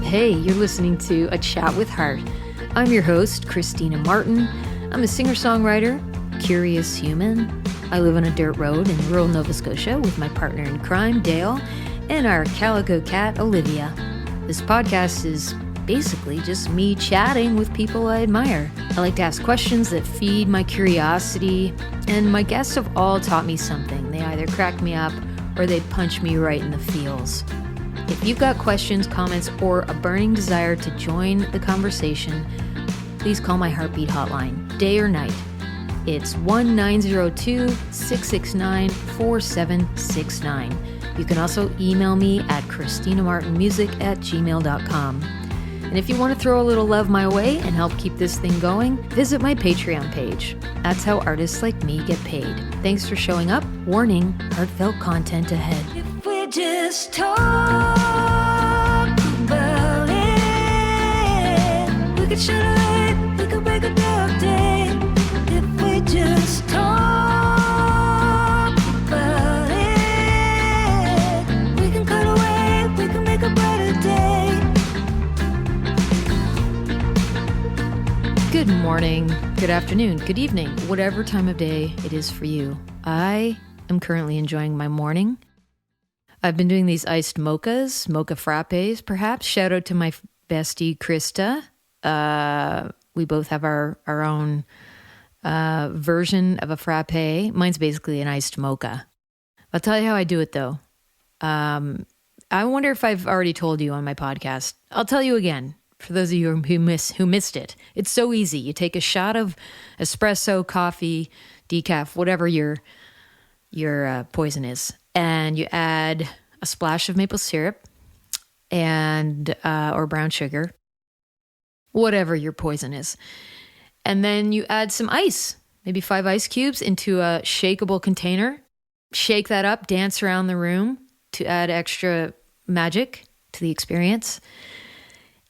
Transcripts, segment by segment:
Hey, you're listening to A Chat with Heart. I'm your host, Christina Martin. I'm a singer-songwriter, curious human. I live on a dirt road in rural Nova Scotia with my partner in crime, Dale, and our calico cat, Olivia. This podcast is basically just me chatting with people I admire. I like to ask questions that feed my curiosity, and my guests have all taught me something. They either crack me up or they punch me right in the feels. If you've got questions, comments, or a burning desire to join the conversation, please call my Heartbeat hotline, day or night. It's 1-902-669-4769. You can also email me at christinamartinmusic@gmail.com. And if you want to throw a little love my way and help keep this thing going, visit my Patreon page. That's how artists like me get paid. Thanks for showing up. Warning, heartfelt content ahead. If we just talk about it, we could shine a light, we could break a dark day. If we just talk about it, we can cut away, we can make a brighter day. Good morning, good afternoon, good evening, whatever time of day it is for you. I am currently enjoying my morning. I've been doing these iced mochas, mocha frappes, perhaps. Shout out to my bestie, Krista. We both have our own version of a frappe. Mine's basically an iced mocha. I'll tell you how I do it, though. I wonder if I've already told you on my podcast. I'll tell you again, for those of you who missed it. It's so easy. You take a shot of espresso, coffee, decaf, whatever your poison is, and you add a splash of maple syrup and or brown sugar, whatever your poison is. And then you add some ice, maybe 5 ice cubes into a shakeable container. Shake that up, dance around the room to add extra magic to the experience.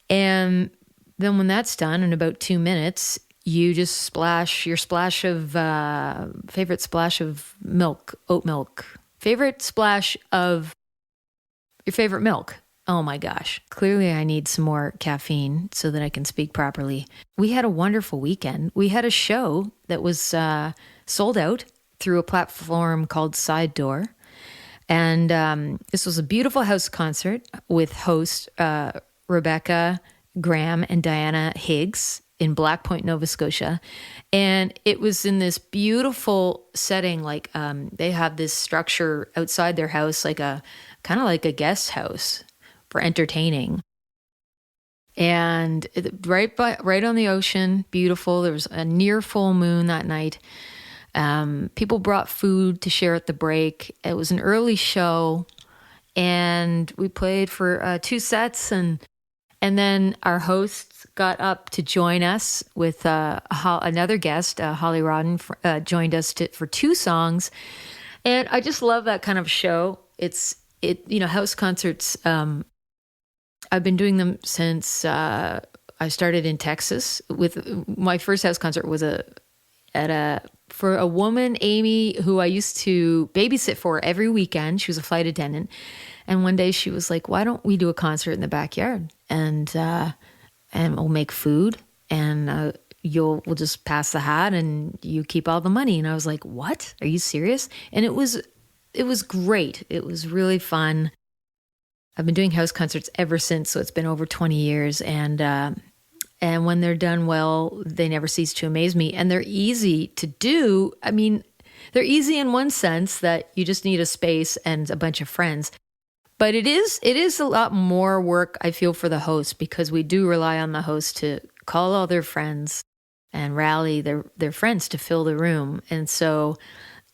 And then when that's done, in about 2 minutes, you just splash your splash of, favorite splash of milk, oat milk. Favorite splash of your favorite milk. Oh my gosh. Clearly I need some more caffeine so that I can speak properly. We had a wonderful weekend. We had a show that was sold out through a platform called Side Door. And this was a beautiful house concert with host Rebecca Graham and Diana Higgs in Black Point, Nova Scotia. And it was in this beautiful setting, like they have this structure outside their house, like a kind of like a guest house for entertaining. And right on the ocean, beautiful. There was a near full moon that night. People brought food to share at the break. It was an early show, and we played for 2 sets, and then our hosts got up to join us with another guest, Holly Rodden, joined us for 2 songs. And I just love that kind of show. House concerts, I've been doing them since I started in Texas. With my first house concert was for a woman, Amy, who I used to babysit for every weekend. She was a flight attendant. And one day she was like, why don't we do a concert in the backyard? And we'll make food, and we'll just pass the hat and you keep all the money. And I was like, what? Are you serious? And it was great. It was really fun. I've been doing house concerts ever since, so it's been over 20 years. And when they're done well, they never cease to amaze me. And they're easy to do. I mean, they're easy in one sense that you just need a space and a bunch of friends. But it is a lot more work, I feel, for the host, because we do rely on the host to call all their friends and rally their friends to fill the room. And so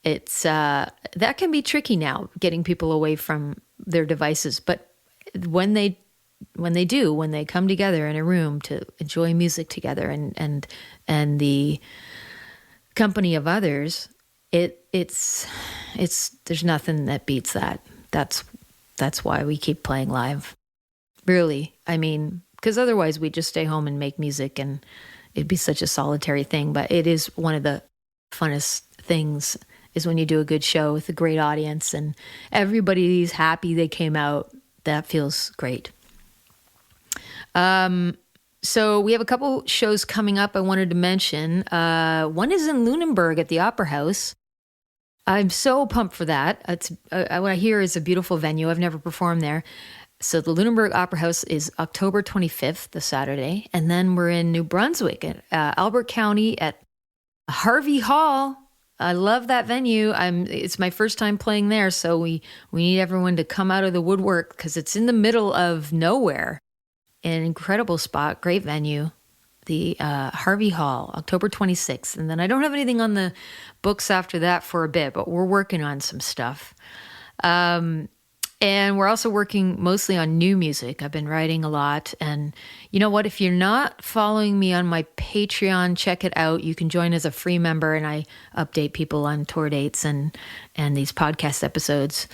it's that can be tricky now, getting people away from their devices. But when they come together in a room to enjoy music together and the company of others, it's there's nothing that beats that. That's why we keep playing live. Really. I mean, because otherwise we just stay home and make music and it'd be such a solitary thing. But it is one of the funnest things is when you do a good show with a great audience and everybody's happy they came out that feels great. So we have a couple shows coming up I wanted to mention. One is in Lunenburg at the Opera House. I'm so pumped for that. It's what I hear is a beautiful venue. I've never performed there. So the Lunenburg Opera House is October 25th, the Saturday. And then we're in New Brunswick at Albert County at Harvey Hall. I love that venue. It's my first time playing there, so we need everyone to come out of the woodwork because it's in the middle of nowhere. An incredible spot, great venue. The Harvey Hall, October 26th. And then I don't have anything on the books after that for a bit, but we're working on some stuff. And we're also working mostly on new music. I've been writing a lot. And you know what? If you're not following me on my Patreon, check it out. You can join as a free member, and I update people on tour dates and these podcast episodes.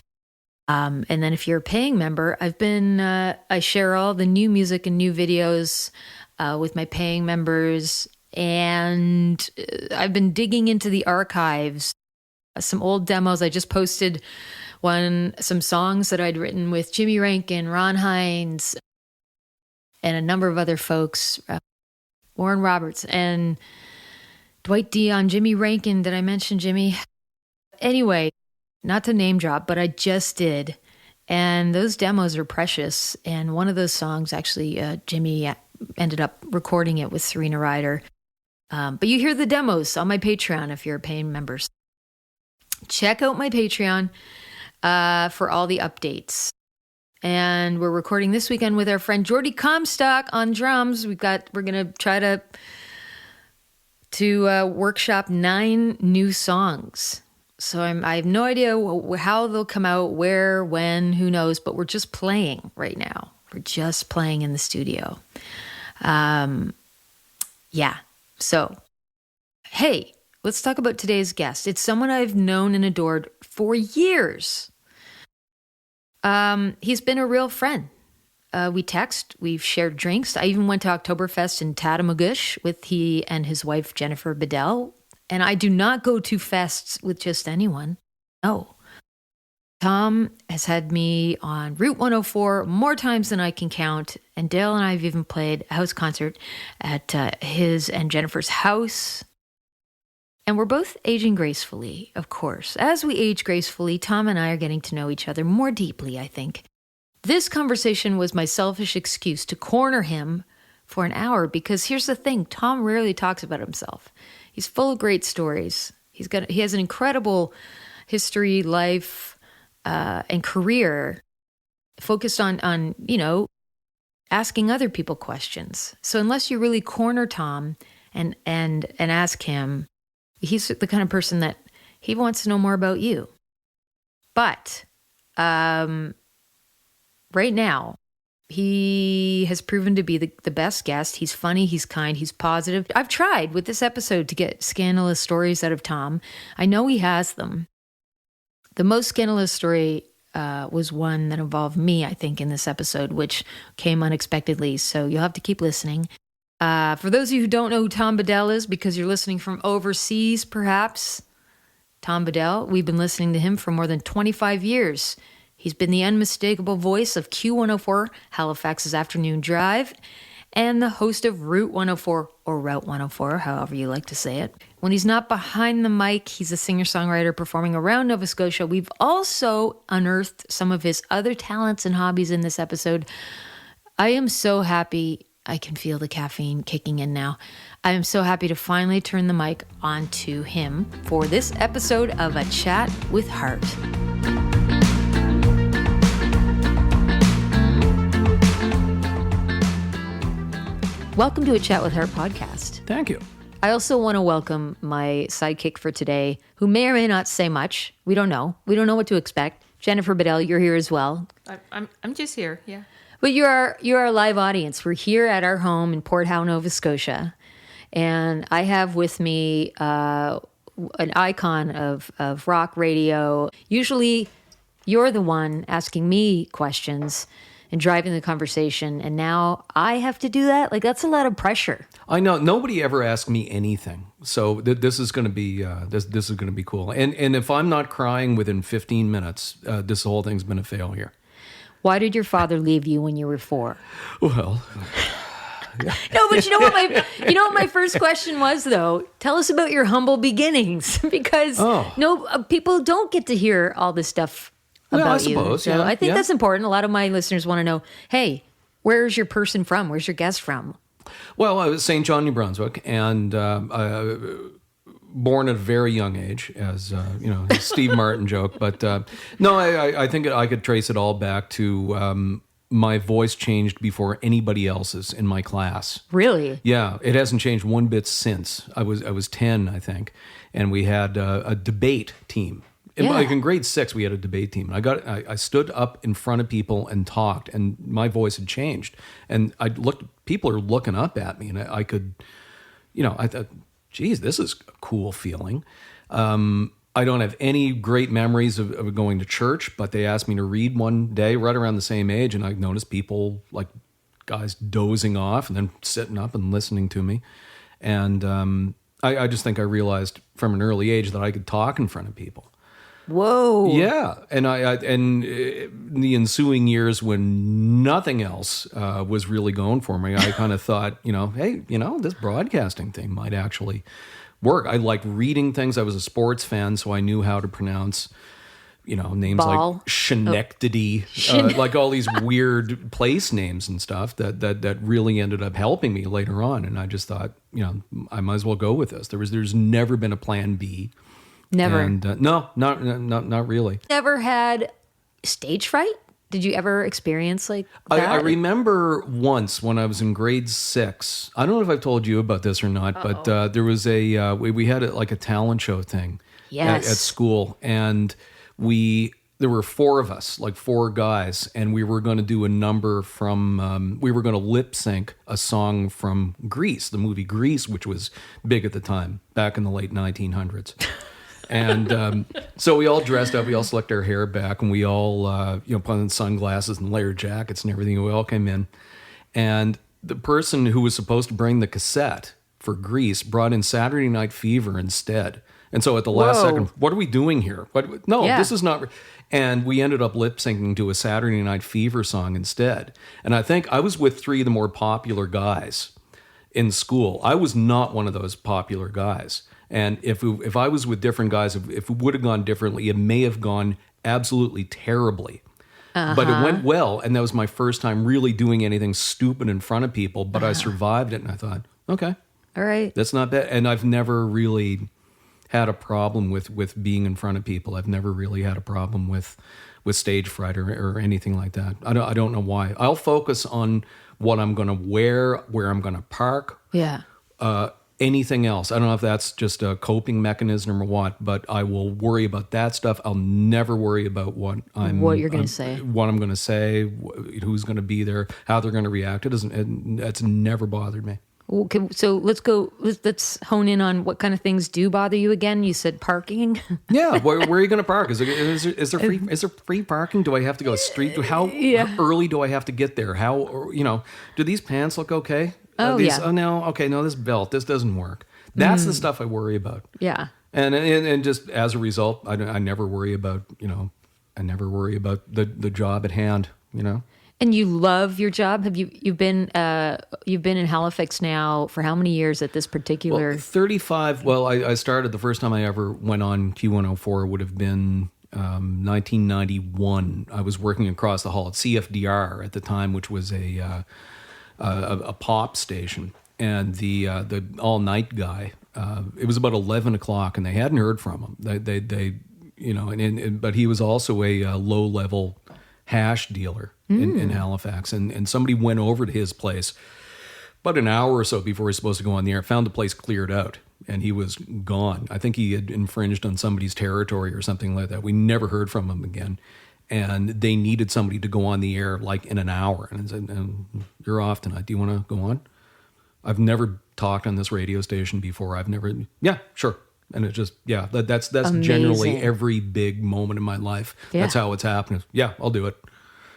And then if you're a paying member, I share all the new music and new videos with my paying members. And I've been digging into the archives, some old demos. I just posted some songs that I'd written with Jimmy Rankin, Ron Hines, and a number of other folks, Warren Roberts and Dwight Dion, Jimmy Rankin. Did I mention Jimmy? Anyway, not to name drop, but I just did. And those demos are precious. And one of those songs, actually, Jimmy ended up recording it with Serena Ryder. But you hear the demos on my Patreon if you're a paying member. Check out my Patreon for all the updates. And we're recording this weekend with our friend Jordy Comstock on drums. We're going to try to workshop 9 new songs. So I have no idea how they'll come out, where, when, who knows, but we're just playing right now. We're just playing in the studio. Yeah. So, hey, let's talk about today's guest. It's someone I've known and adored for years. He's been a real friend. We text, we've shared drinks. I even went to Oktoberfest in Tatamagouche with he and his wife, Jennifer Bedell. And I do not go to fests with just anyone. No. Tom has had me on Route 104 more times than I can count. And Dale and I have even played a house concert at his and Jennifer's house. And we're both aging gracefully, of course. As we age gracefully, Tom and I are getting to know each other more deeply, I think. This conversation was my selfish excuse to corner him for an hour because here's the thing, Tom rarely talks about himself. He's full of great stories. He has an incredible history, life, and career focused on asking other people questions. So unless you really corner Tom and ask him, he's the kind of person that he wants to know more about you. But right now, he has proven to be the best guest. He's funny, he's kind, he's positive. I've tried with this episode to get scandalous stories out of Tom. I know he has them. The most scandalous story was one that involved me, I think, in this episode, which came unexpectedly. So you'll have to keep listening. For those of you who don't know who Tom Bedell is, because you're listening from overseas, perhaps, Tom Bedell, we've been listening to him for more than 25 years. He's been the unmistakable voice of Q104, Halifax's Afternoon Drive, and the host of Route 104, or Route 104, however you like to say it. When he's not behind the mic, he's a singer-songwriter performing around Nova Scotia. We've also unearthed some of his other talents and hobbies in this episode. I am so happy. I can feel the caffeine kicking in now. I am so happy to finally turn the mic on to him for this episode of A Chat with Heart. Welcome to A Chat with Heart podcast. Thank you. I also want to welcome my sidekick for today, who may or may not say much. We don't know. We don't know what to expect. Jennifer Bedell, you're here as well. I'm just here, yeah. But you're our live audience. We're here at our home in Port Howe, Nova Scotia. And I have with me an icon of rock radio. Usually you're the one asking me questions and driving the conversation. And now I have to do that? Like, that's a lot of pressure. I know. Nobody ever asked me anything. So this is going to be this is going to be cool. And if I'm not crying within 15 minutes, this whole thing's been a failure. Why did your father leave you when you were 4? Well, No, but you know what my first question was though? Tell us about your humble beginnings because people don't get to hear all this stuff about I suppose, you. So yeah, I think that's important. A lot of my listeners want to know, hey, where's your person from? Where's your guest from? well, I was St. John, New Brunswick, and born at a very young age, as Steve Martin joke. But no, I think I could trace it all back to my voice changed before anybody else's in my class. Really? Yeah, it hasn't changed one bit since. I was 10, I think, and we had a debate team. Like in grade 6, we had a debate team. I stood up in front of people and talked, and my voice had changed. And I looked, people are looking up at me, and I could, I thought, geez, this is a cool feeling. I don't have any great memories of going to church, but they asked me to read one day right around the same age, and I noticed people, like guys dozing off and then sitting up and listening to me. And I just think I realized from an early age that I could talk in front of people. Whoa. Yeah. And in the ensuing years when nothing else was really going for me, I kind of thought, hey, this broadcasting thing might actually work. I liked reading things. I was a sports fan, so I knew how to pronounce, names Ball. like Schenectady, like all these weird place names and stuff that really ended up helping me later on. And I just thought, I might as well go with this. There's never been a plan B. Never. And no, not really. Never had stage fright? Did you ever experience like that? I remember once when I was in grade 6. I don't know if I've told you about this or not, but there was we had a talent show thing at school, and there were 4 of us, like 4 guys, and we were going to do a number from, we were going to lip sync a song from Grease, the movie Grease, which was big at the time, back in the late 1900s. And so we all dressed up, we all slicked our hair back, and we all, put on sunglasses and layered jackets and everything, and we all came in. And the person who was supposed to bring the cassette for Grease brought in Saturday Night Fever instead. And so at the last second, what are we doing here? This is not... And we ended up lip syncing to a Saturday Night Fever song instead. And I think I was with 3 of the more popular guys in school. I was not one of those popular guys. And if I was with different guys, if it would have gone differently, it may have gone absolutely terribly. But it went well, and that was my first time really doing anything stupid in front of people, but I survived it, and I thought, okay. All right. That's not bad. And I've never really had a problem with being in front of people. I've never really had a problem with stage fright or anything like that. I don't know why. I'll focus on what I'm going to wear, where I'm going to park. Yeah. Anything else. I don't know if that's just a coping mechanism or what, but I will worry about that stuff. I'll never worry about what you're going to say, what I'm going to say, who's going to be there, how they're going to react. That's never bothered me. Okay, so let's hone in on what kind of things do bother you again. You said parking. Yeah, where are you going to park? Is there free parking? Do I have to go street? How early do I have to get there? Do these pants look okay? This belt, this doesn't work. That's the stuff I worry about. Yeah. And just as a result, I never worry about, the job at hand, And you love your job? Have you've been in Halifax now for how many years at this particular? Well, 35. Well, I started the first time I ever went on Q104 would have been 1991. I was working across the hall at CFDR at the time, which was a pop station, and the all night guy. It was about 11 o'clock, and they hadn't heard from him. They but he was also a low level hash dealer in Halifax, and somebody went over to his place about an hour or so before he was supposed to go on the air, found the place cleared out, and he was gone. I think he had infringed on somebody's territory or something like that. We never heard from him again. And they needed somebody to go on the air like in an hour. And I said, you're off tonight. Do you want to go on? I've never talked on this radio station before. Yeah, sure. And it just, that's amazing. Generally every big moment in my life. Yeah. That's how it's happening. Yeah, I'll do it.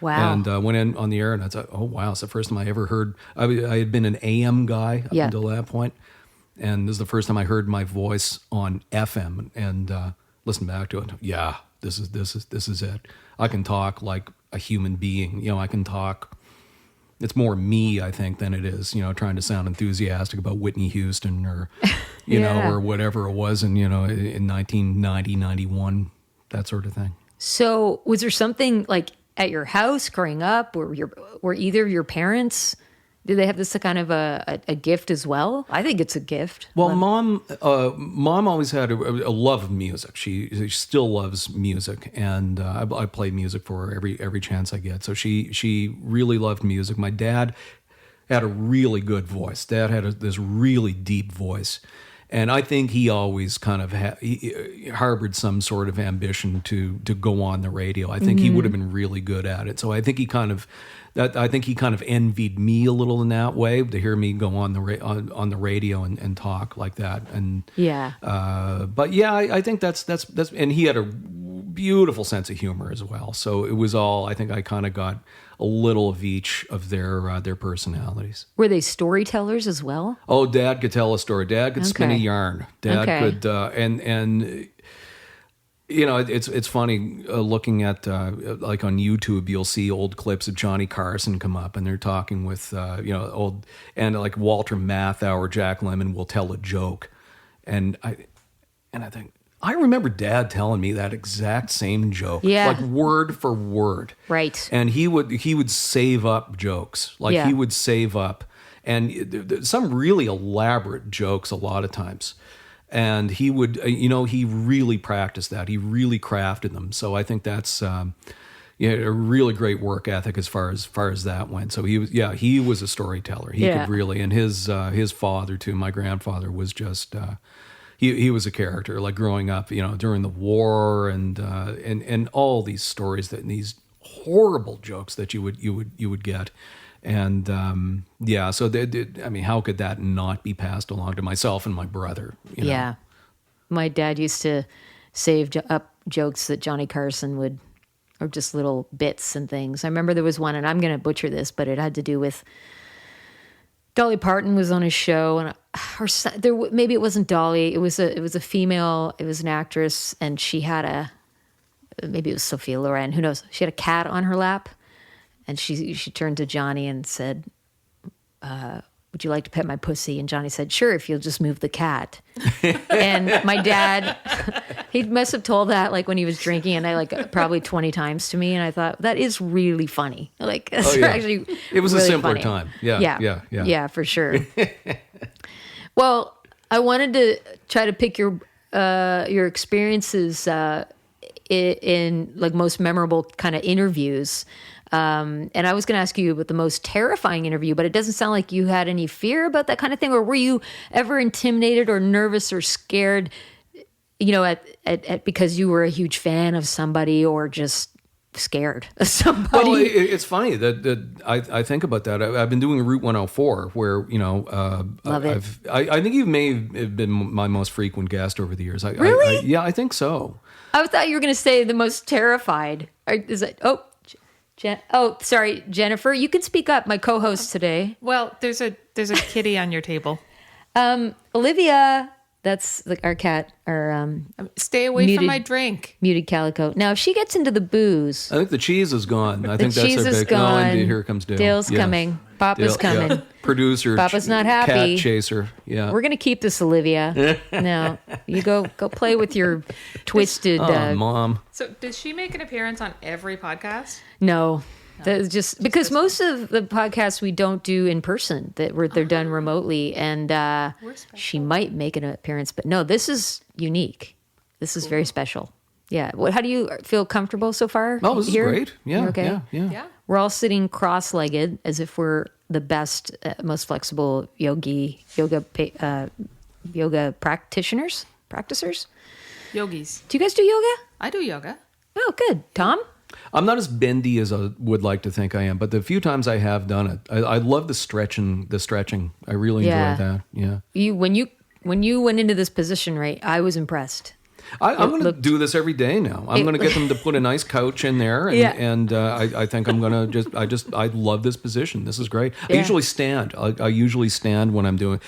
Wow. And went in on the air, and I thought, oh, wow, it's the first time I ever heard. I had been an AM guy up until that point. And this is the first time I heard my voice on FM and listened back to it. Yeah. This is it. I can talk like a human being. You know, I can talk. It's more me, I think, than it is, you know, trying to sound enthusiastic about Whitney Houston or, you know, or whatever it was in 1990, 91, that sort of thing. So was there something like at your house growing up, were either of your parents, did they have this kind of a gift as well? I think it's a gift. Well, mom always had a love of music. She still loves music, and I play music for her every chance I get. So she really loved music. My dad had a really good voice. Dad had this really deep voice, and I think he always kind of he harbored some sort of ambition to go on the radio. I think he would have been really good at it. So I think he kind of envied me a little in that way, to hear me go on the radio and talk like that. And but yeah, I think that's and he had a beautiful sense of humor as well. So it was all, I think I kind of got a little of each of their personalities. Were they storytellers as well? Oh, Dad could tell a story. Dad could spin a yarn. Dad could and. You know, it's funny looking at like on YouTube, you'll see old clips of Johnny Carson come up, and they're talking with old, and like Walter Matthau or Jack Lemmon will tell a joke, and I think I remember Dad telling me that exact same joke, like word for word, right? And he would save up jokes, like he would save up, and some really elaborate jokes a lot of times. And he would, he really practiced that. He really crafted them. So I think that's a really great work ethic as far as that went. So he was a storyteller. He could really, and his father too, my grandfather, was just he was a character. Like growing up, during the war and all these stories these horrible jokes that you would get. And so how could that not be passed along to myself and my brother? Yeah, my dad used to save up jokes that Johnny Carson would, or just little bits and things. I remember there was one, and I'm going to butcher this, but it had to do with Dolly Parton was on his show, and maybe it wasn't Dolly. It was a female. It was an actress, and she had maybe it was Sophia Loren. Who knows? She had a cat on her lap. And she turned to Johnny and said, would you like to pet my pussy? And Johnny said, sure, if you'll just move the cat. And my dad, he must have told that like when he was drinking, and probably 20 times to me. And I thought, that is really funny. Like, actually, it was really a simpler funny. time. Yeah, for sure. Well, I wanted to try to pick your experiences in like most memorable kind of interviews. And I was going to ask you about the most terrifying interview, but it doesn't sound like you had any fear about that kind of thing. Or were you ever intimidated or nervous or scared, at because you were a huge fan of somebody, or just scared of somebody? Well, it's funny that I think about that. I've been doing Route 104, where Love it. I think you may have been my most frequent guest over the years. Really? I think so. I thought you were going to say the most terrified. Is it? Sorry, Jennifer. You can speak up. My co-host today. Well, there's a kitty on your table. Olivia, that's our cat. Stay away from my drink. Muted Calico. Now, if she gets into the booze, I think the cheese is gone. I think cheese that's is big. gone. Oh, indeed, here comes Dale. Dale's coming. Papa's coming. Yeah. Producer. Papa's not happy. Cat chaser. Yeah. We're gonna keep this, Olivia. No, you go play with your twisted. Mom. So, does she make an appearance on every podcast? No. Just because most of the podcasts we don't do in person, they're done remotely, and she might make an appearance, but no, this is unique. This is very special. Yeah. How do you feel comfortable so far? Oh, this here? is great. Yeah. You're okay. Yeah. We're all sitting cross-legged as if we're the best, most flexible yoga practicers. Yogis. Do you guys do yoga? I do yoga. Oh, good. Tom? I'm not as bendy as I would like to think I am, but the few times I have done it, I love the stretching. I really enjoy that. Yeah. When you went into this position, right? I was impressed. I'm going to do this every day now. I'm going to get them to put a nice couch in there, and I think I'm going to I love this position. This is great. I usually stand. I usually stand when I'm doing.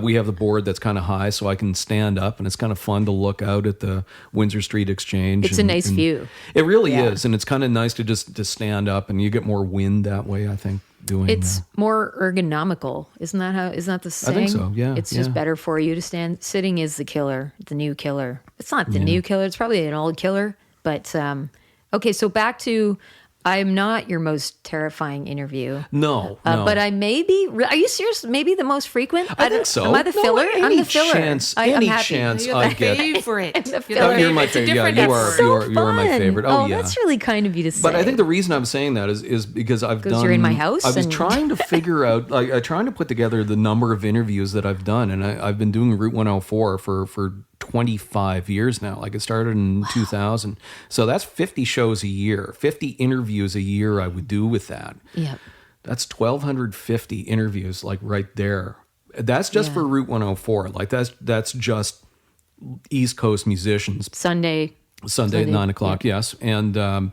We have the board that's kind of high, so I can stand up, and it's kind of fun to look out at the Windsor Street Exchange. It's a nice view. It really is, and it's kind of nice to just stand up, and you get more wind that way, I think. It's more ergonomical, isn't that the saying? I think so. Yeah, it's just better for you to stand. Sitting is the killer, the new killer. It's not the new killer. It's probably an old killer. But okay, so back to. I'm not your most terrifying interview. No. But I may be. Are you serious? Maybe the most frequent? I think so. Am I the filler? I'm the filler. Any chance I get. Favorite. You're my favorite. Yeah, you are my favorite. Oh, yeah. That's really kind of you to say. But I think the reason I'm saying that is because I've done. Because you're in my house. I was trying to figure out, trying to put together the number of interviews that I've done, and I've been doing Route 104 for 25 years now. Like it started in 2000. So that's 50 shows a year, 50 interviews a year I would do with that. Yeah. That's 1,250 interviews like right there. That's just for Route 104. Like that's just East Coast musicians. Sunday at 9 o'clock. Yes. And,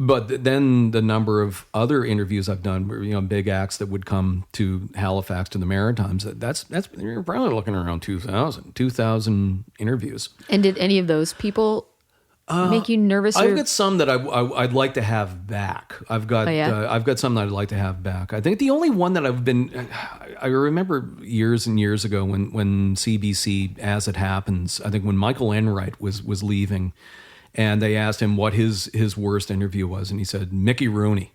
but then the number of other interviews I've done, big acts that would come to Halifax to the Maritimes, that's you're probably looking around 2,000 interviews. And did any of those people make you nervous? I've got some that I'd like to have back. I've got some that I'd like to have back. I think the only one that I remember years and years ago when CBC, As It Happens, I think when Michael Enright was leaving. And they asked him what his worst interview was, and he said Mickey Rooney,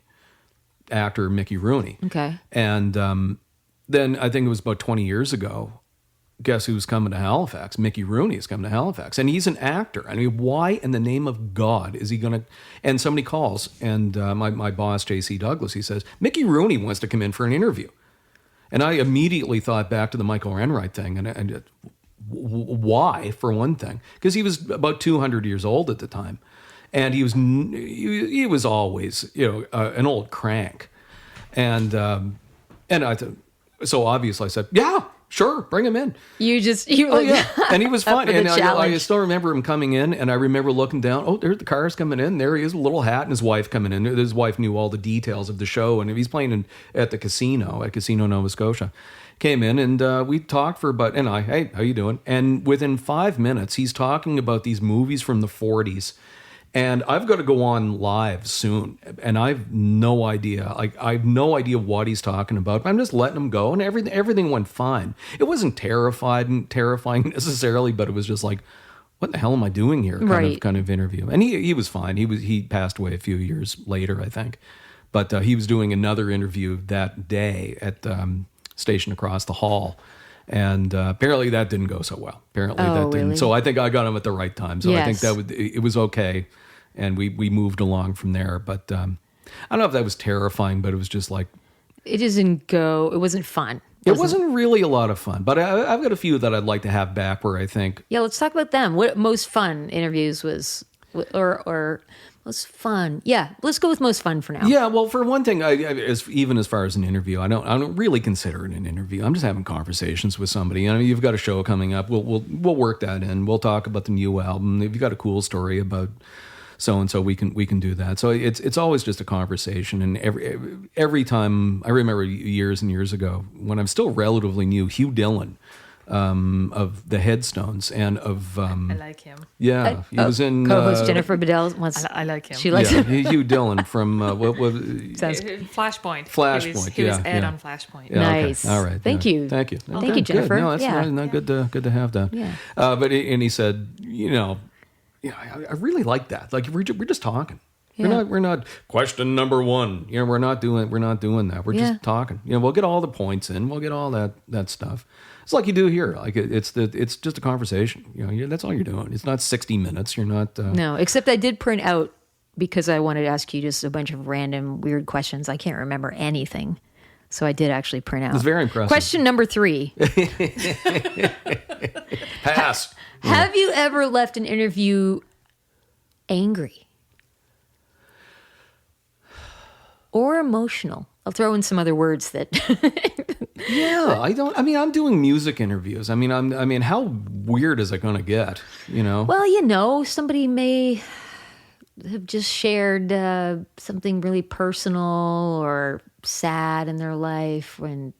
actor Mickey Rooney. Okay. And then I think it was about 20 years ago. Guess who's coming to Halifax? Mickey Rooney is coming to Halifax, and he's an actor. I mean, why in the name of God is he going to? And somebody calls, and my boss J.C. Douglas, he says Mickey Rooney wants to come in for an interview, and I immediately thought back to the Michael Enright thing, and why, for one thing, because he was about 200 years old at the time, and he was always an old crank, and I thought, so obviously I said, yeah, sure, bring him in. You were yeah, and he was fun, and I still remember him coming in, and I remember looking down. Oh, there's the cars coming in. There he is, a little hat, and his wife coming in. His wife knew all the details of the show, and he's playing at the casino at Casino Nova Scotia. Came in and we talked for about, hey, how you doing? And within 5 minutes, he's talking about these movies from the 40s. And I've got to go on live soon. And I've no idea. I have no idea what he's talking about. But I'm just letting him go. And everything went fine. It wasn't terrifying necessarily, but it was just like, what the hell am I doing here? Kind of interview. And he was fine. He passed away a few years later, I think. But he was doing another interview that day at station across the hall, and apparently that didn't go so well. Apparently that didn't. Really? So I think I got him at the right time. So I think it was okay, and we moved along from there. But I don't know if that was terrifying, but it was just like it didn't go. It wasn't fun. It wasn't really a lot of fun. But I've got a few that I'd like to have back. Where I think let's talk about them. What most fun interviews was, or most fun? Yeah, let's go with most fun for now. Yeah, well, for one thing, even as far as an interview, I don't really consider it an interview. I'm just having conversations with somebody. You've got a show coming up. We'll work that in. We'll talk about the new album. If you've got a cool story about so and so, we can do that. So it's always just a conversation. And every time, I remember years and years ago when I'm still relatively new, Hugh Dillon. Of the Headstones and of I like him. Yeah, he was in co-host Jennifer Bedell once. I like him. She likes him. Hugh Dillon from Flashpoint. Flashpoint. He was Ed on Flashpoint. Yeah, nice. Okay. All right. Thank you. Thank you. Thank you, Jennifer. Good. No, that's not good to have that. Yeah. But he said, I really like that. Like we're just talking. Yeah. We're not question number one. We're not doing that. We're just talking. We'll get all the points in. We'll get all that stuff. It's like you do here. Like it's just a conversation. That's all you're doing. It's not 60 minutes. You're not. No, except I did print out because I wanted to ask you just a bunch of random weird questions. I can't remember anything, so I did actually print out. It's very impressive. Question number 3. Pass. Have you ever left an interview angry or emotional? I'll throw in some other words that Yeah, I'm doing music interviews. I mean, how weird is it going to get? Well, somebody may have just shared something really personal or sad in their life when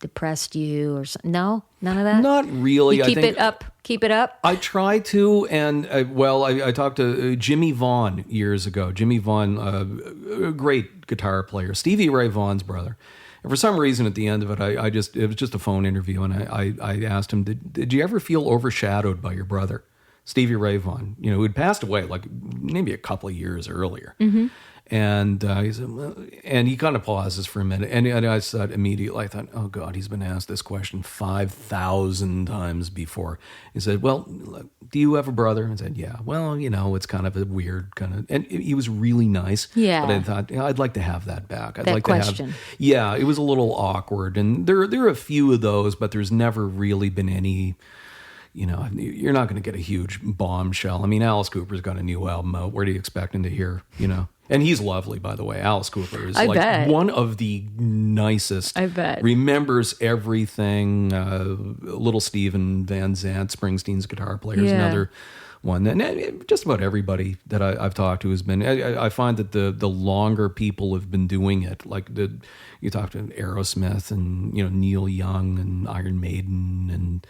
depressed you or something. No, none of that. Not really. You keep it up. Keep it up. I try to, and I talked to Jimmy Vaughn years ago. Jimmy Vaughn, a great guitar player, Stevie Ray Vaughan's brother. And for some reason, at the end of it, it was just a phone interview, and I asked him, did you ever feel overshadowed by your brother, Stevie Ray Vaughan, who had passed away like maybe a couple of years earlier? Mm-hmm. And he said, and he kind of pauses for a minute, and I thought immediately, oh God, he's been asked this question 5,000 times before. He said, well, do you have a brother? I said, yeah. Well, it's kind of a weird kind of, and he was really nice. Yeah. But I thought, I'd like to have that back. I'd that like question. To have. Yeah, it was a little awkward, and there are a few of those, but there's never really been any. You're not going to get a huge bombshell. I mean, Alice Cooper's got a new album out. What are you expecting to hear? And he's lovely, by the way. Alice Cooper is one of the nicest. I bet. Remembers everything. Little Steven Van Zandt, Springsteen's guitar player, is another one. And just about everybody that I've talked to has been. I find that the longer people have been doing it, you talk to Aerosmith and Neil Young and Iron Maiden and.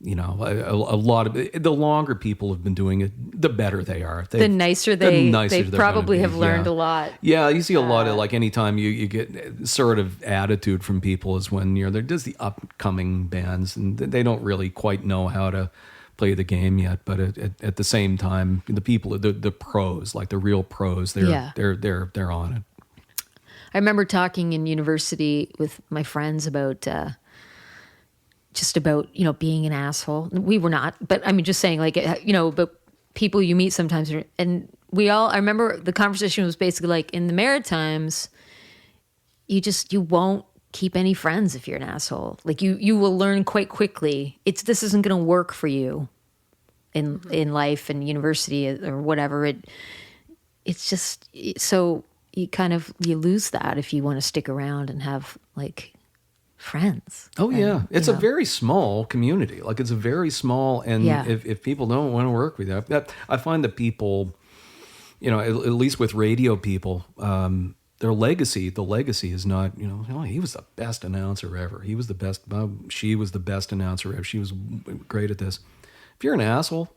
A lot of the longer people have been doing it, the better they are. The nicer they probably have learned a lot. Yeah, you see a lot of anytime you get sort of attitude from people is when they're just the upcoming bands and they don't really quite know how to play the game yet. But at the same time, the people, the pros, like the real pros, they're on it. I remember talking in university with my friends about. Just about, being an asshole. We were not, but I mean, just saying but people you meet sometimes. And I remember the conversation was basically in the Maritimes, you won't keep any friends if you're an asshole. You will learn quite quickly. This isn't going to work for you in life and university or whatever. It's just, so you lose that if you want to stick around and have friends. Oh yeah, it's a very small community. It's a very small, and if people don't want to work with you, I find that people, at least with radio people, the legacy is not, he was the best announcer ever. He was the best. She was the best announcer ever. She was great at this. If you're an asshole,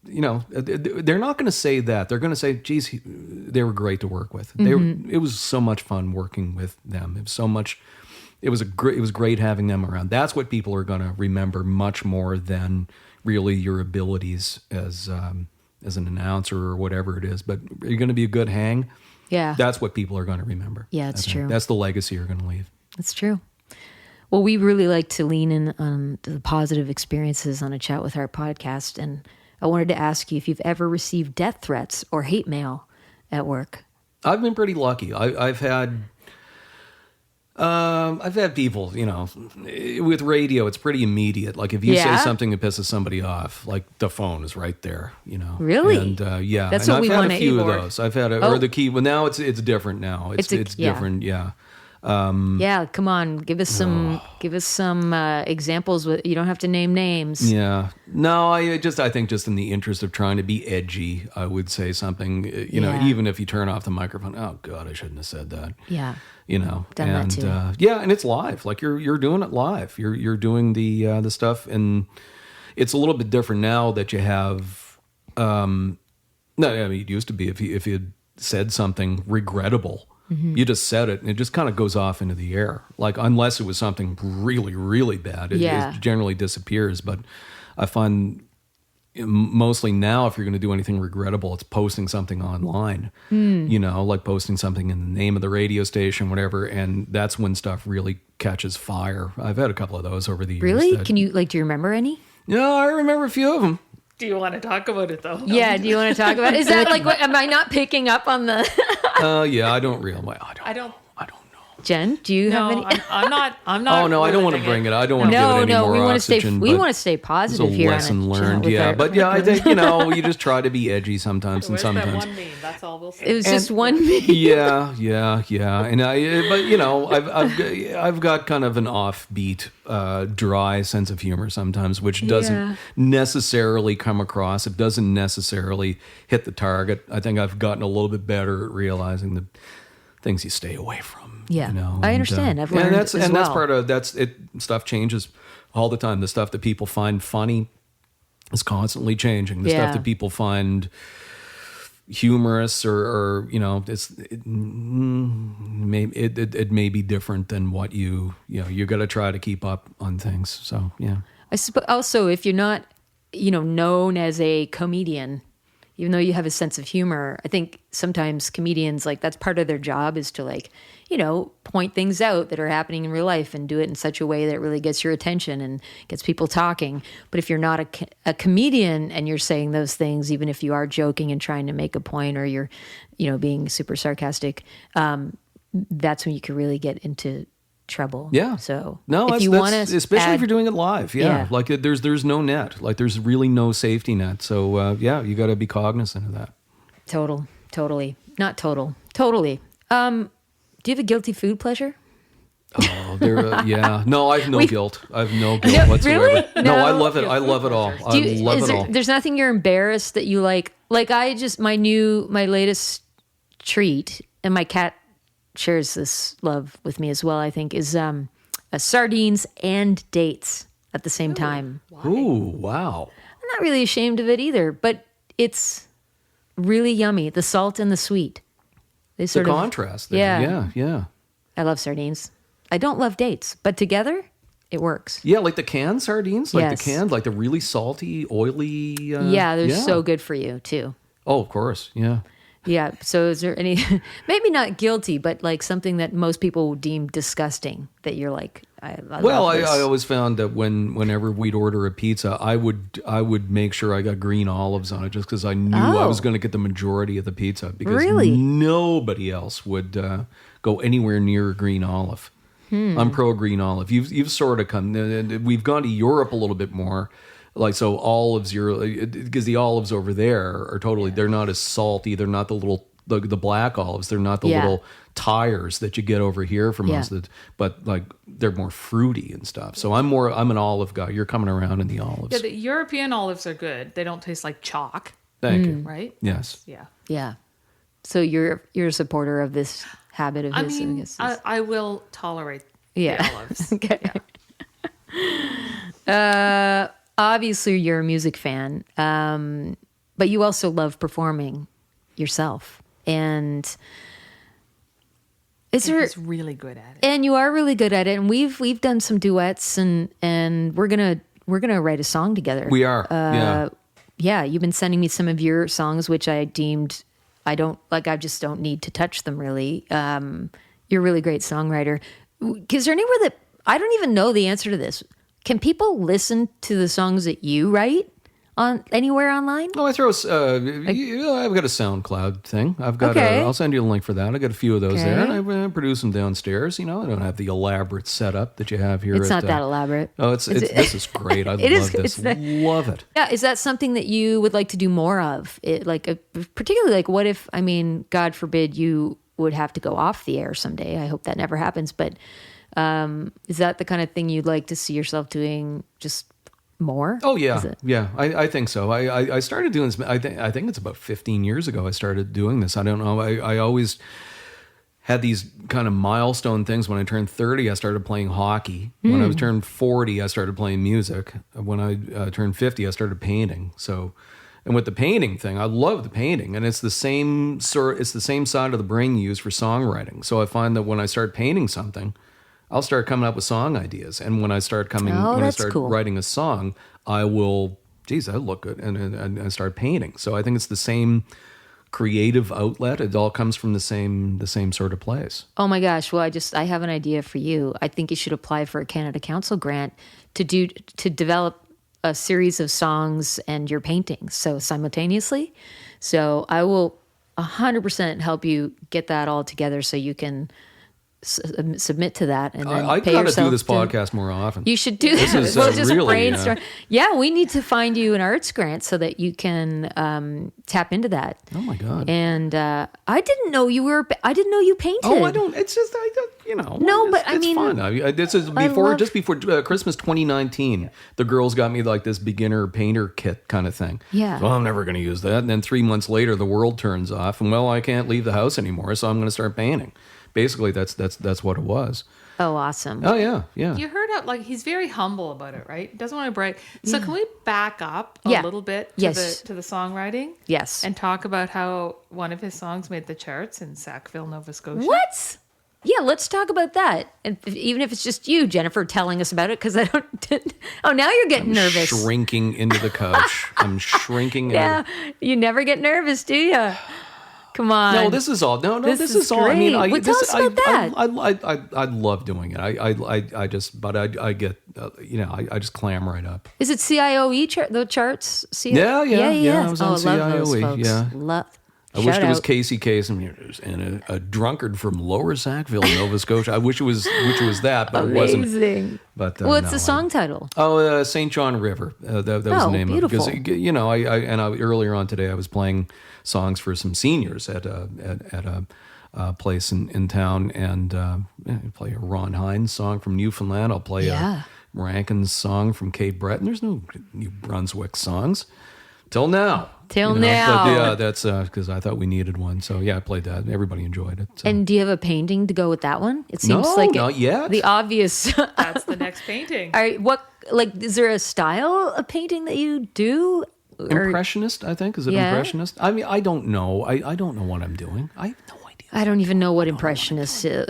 they're not going to say that. They're going to say, geez, they were great to work with. Mm-hmm. It was so much fun working with them. It was so much. It was great having them around. That's what people are going to remember much more than really your abilities as an announcer or whatever it is. But you're going to be a good hang. Yeah, that's what people are going to remember. Yeah, it's true. That's the legacy you're going to leave. That's true. Well, we really like to lean in on the positive experiences on A Chat with Our podcast, and I wanted to ask you if you've ever received death threats or hate mail at work. I've been pretty lucky. I've had people, with radio, it's pretty immediate. If you say something that pisses somebody off, the phone is right there, Really? And that's and what we want to I've had a few of those. I've had or the key. Well, now it's different. Now it's different. Yeah. Come on, give us some examples. You don't have to name names. Yeah, no, I think just in the interest of trying to be edgy, I would say something. Even if you turn off the microphone. Oh God, I shouldn't have said that. Yeah, done that too. And it's live. You're doing it live. You're doing the stuff, and it's a little bit different now that you have. It used to be if you had said something regrettable. Mm-hmm. You just said it, and it just kind of goes off into the air. Unless it was something really, really bad, it generally disappears. But I find mostly now, if you're going to do anything regrettable, it's posting something online. Posting something in the name of the radio station, whatever, and that's when stuff really catches fire. I've had a couple of those over the years. Really? Can you do you remember any? Yeah, I remember a few of them. Do you want to talk about it though? Yeah, do you want to talk about it? Is that am I not picking up on the? Yeah, I don't really. I don't know. Jen, do you have any? I'm not. Oh no, I don't want to bring it. I don't want to give it any more we want to stay. oxygen. We want to stay positive here. It's a lesson learned. Yeah, but yeah, I think you just try to be edgy sometimes, and sometimes. That one meme? That's all we'll say. It was just one meme. Yeah, and I've got kind of an offbeat, dry sense of humor sometimes, which doesn't necessarily come across. It doesn't necessarily hit the target. I think I've gotten a little bit better at realizing the things you stay away from. Yeah, I understand. I've learned that's part of it. Stuff changes all the time. The stuff that people find funny is constantly changing. The stuff that people find humorous or it may be different than what you got to try to keep up on things. So yeah. I suppose also if you're not known as a comedian, even though you have a sense of humor, I think sometimes comedians, that's part of their job is to point things out that are happening in real life and do it in such a way that it really gets your attention and gets people talking. But if you're not a comedian and you're saying those things, even if you are joking and trying to make a point or you're, being super sarcastic, that's when you can really get into trouble. Yeah. So no, if you want to, especially if you're doing it live. Yeah. There's no net. There's really no safety net. So you got to be cognizant of that. Totally. Not total. Totally. Do you have a guilty food pleasure? Oh, No, I have no guilt. I have no guilt whatsoever. Really? No, I love it. I love it all. I love it all. There's nothing you're embarrassed that you like. I just my latest treat, and my cat shares this love with me as well, I think, is sardines and dates at the same time. Ooh, wow. I'm not really ashamed of it either, but it's really yummy. The salt and the sweet. The contrast there. Yeah. I love sardines. I don't love dates, but together, it works. Yeah, like the canned sardines? The really salty, oily... they're so good for you, too. Oh, of course, yeah. Yeah. So is there any, maybe not guilty, but something that most people would deem disgusting that you're like, I always found that whenever we'd order a pizza, I would make sure I got green olives on it just because I knew I was going to get the majority of the pizza because nobody else would go anywhere near a green olive. I'm pro green olive. You've sort of come, we've gone to Europe a little bit more. So olives, because the olives over there are they're not as salty. They're not the little, the black olives. They're not the little tires that you get over here for most of it, but they're more fruity and stuff. So I'm an olive guy. You're coming around in the olives. Yeah, the European olives are good. They don't taste like chalk. Thank you. Right? Yes. Yeah. Yeah. So you're a supporter of this habit of his. I mean, I will tolerate the olives. Okay. Yeah. Obviously, you're a music fan, but you also love performing yourself. And he's really good at it. And you are really good at it. And we've done some duets, and we're gonna write a song together. We are. Yeah. You've been sending me some of your songs, which I deemed I just don't need to touch them really. You're a really great songwriter. Is there anywhere that I don't even know the answer to this? Can people listen to the songs that you write on anywhere online? Oh, I throw. I've got a SoundCloud thing. I've got. I'll send you a link for that. I got a few of those there, and I produce them downstairs. I don't have the elaborate setup that you have here. It's not that elaborate. Oh, this is great. I love this. Love it. Yeah, is that something that you would like to do more of? Particularly, what if? I mean, God forbid you would have to go off the air someday. I hope that never happens, but. Is that the kind of thing you'd like to see yourself doing just more? Oh yeah. Yeah. I think so. I started doing this. I think it's about 15 years ago I started doing this. I don't know. I always had these kind of milestone things. When I turned 30, I started playing hockey. When I was turned 40, I started playing music. When I turned 50, I started painting. So, and with the painting thing, I love the painting, and it's the same side of the brain you use for songwriting. So I find that when I start painting something, I'll start coming up with song ideas, and when I start writing a song, I will, I look good, and I start painting. So I think it's the same creative outlet. It all comes from the same sort of place. Oh my gosh! Well, I have an idea for you. I think you should apply for a Canada Council grant to develop a series of songs and your paintings, so simultaneously. So I will 100% help you get that all together, so you can submit to that, and then I pay gotta yourself do this podcast more often. You should do this. Is well, just really brainstorm. Yeah, we need to find you an arts grant so that you can tap into that. Oh my God! And I didn't know you were. I didn't know you painted. Oh, I don't. It's just I don't. You know. No, but it's fun. This is just before Christmas 2019. The girls got me like this beginner painter kit kind of thing. Yeah. So I'm never going to use that. And then 3 months later, the world turns off, and I can't leave the house anymore. So I'm going to start painting. Basically, that's what it was. Oh, awesome. Oh, yeah. You heard it, like, he's very humble about it, right? Doesn't want to brag. So can we back up a little bit to the songwriting? Yes. And talk about how one of his songs made the charts in Sackville, Nova Scotia? What? Yeah, let's talk about that. And even if it's just you, Jennifer, telling us about it, because I don't... Oh, now you're getting nervous. Shrinking into the couch. I'm shrinking. Yeah, you never get nervous, do you? Come on. No, this is all. No, this is all. Great. I mean, Tell us about that. I love doing it. I get, I just clam right up. Is it CIOE the charts? Yeah. I was on CIOE. Love those folks. Yeah. I wish it was Casey Kasem and a drunkard from Lower Sackville, Nova Scotia. I wish it was that, but Amazing. it wasn't. But what's the song title? Oh, St. John River. That was the name beautiful. of it. Because earlier on today I was playing songs for some seniors at a place in town, and I play a Ron Hines song from Newfoundland. I'll play a Rankins song from Cape Breton. There's no New Brunswick songs till now. But yeah, that's because I thought we needed one. So yeah, I played that. Everybody enjoyed it. So. And do you have a painting to go with that one? It seems like not yet. The obvious. That's the next painting. All right, is there a style of painting that you do? Impressionist, I think. Is it impressionist? I mean, I don't know. I don't know what I'm doing. I have no idea. I don't even know what impressionist is.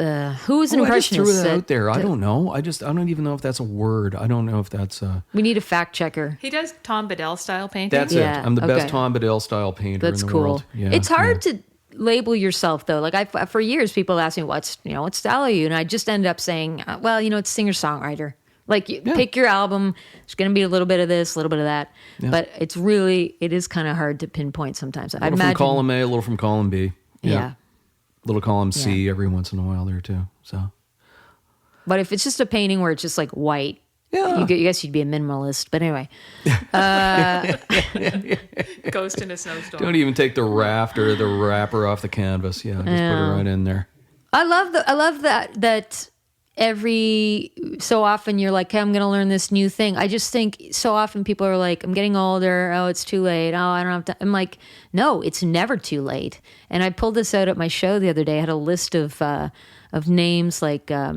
Who is an impressionist? I just threw that out there. I don't know. I don't even know if that's a word. I don't know if that's We need a fact checker. He does Tom Bedell style painting. That's it. I'm the best Tom Bedell style painter in the world. Yeah, it's hard to label yourself though. Like for years people ask me what style are you? And I just ended up saying, it's singer-songwriter. Like pick your album. There's going to be a little bit of this, a little bit of that. Yeah. But it is kind of hard to pinpoint sometimes. A little from column A, a little from column B. Yeah. Little column C every once in a while there too. So, but if it's just a painting where it's just like white, you guess you'd be a minimalist. But anyway, Ghost in a Snowstorm. Don't even take the raft or the wrapper off the canvas. Yeah, just put it right in there. I love that. Every so often you're like, hey, I'm going to learn this new thing. I just think so often people are like, I'm getting older. Oh, it's too late. Oh, I don't have time. I'm like, no, it's never too late. And I pulled this out at my show the other day. I had a list of names like, I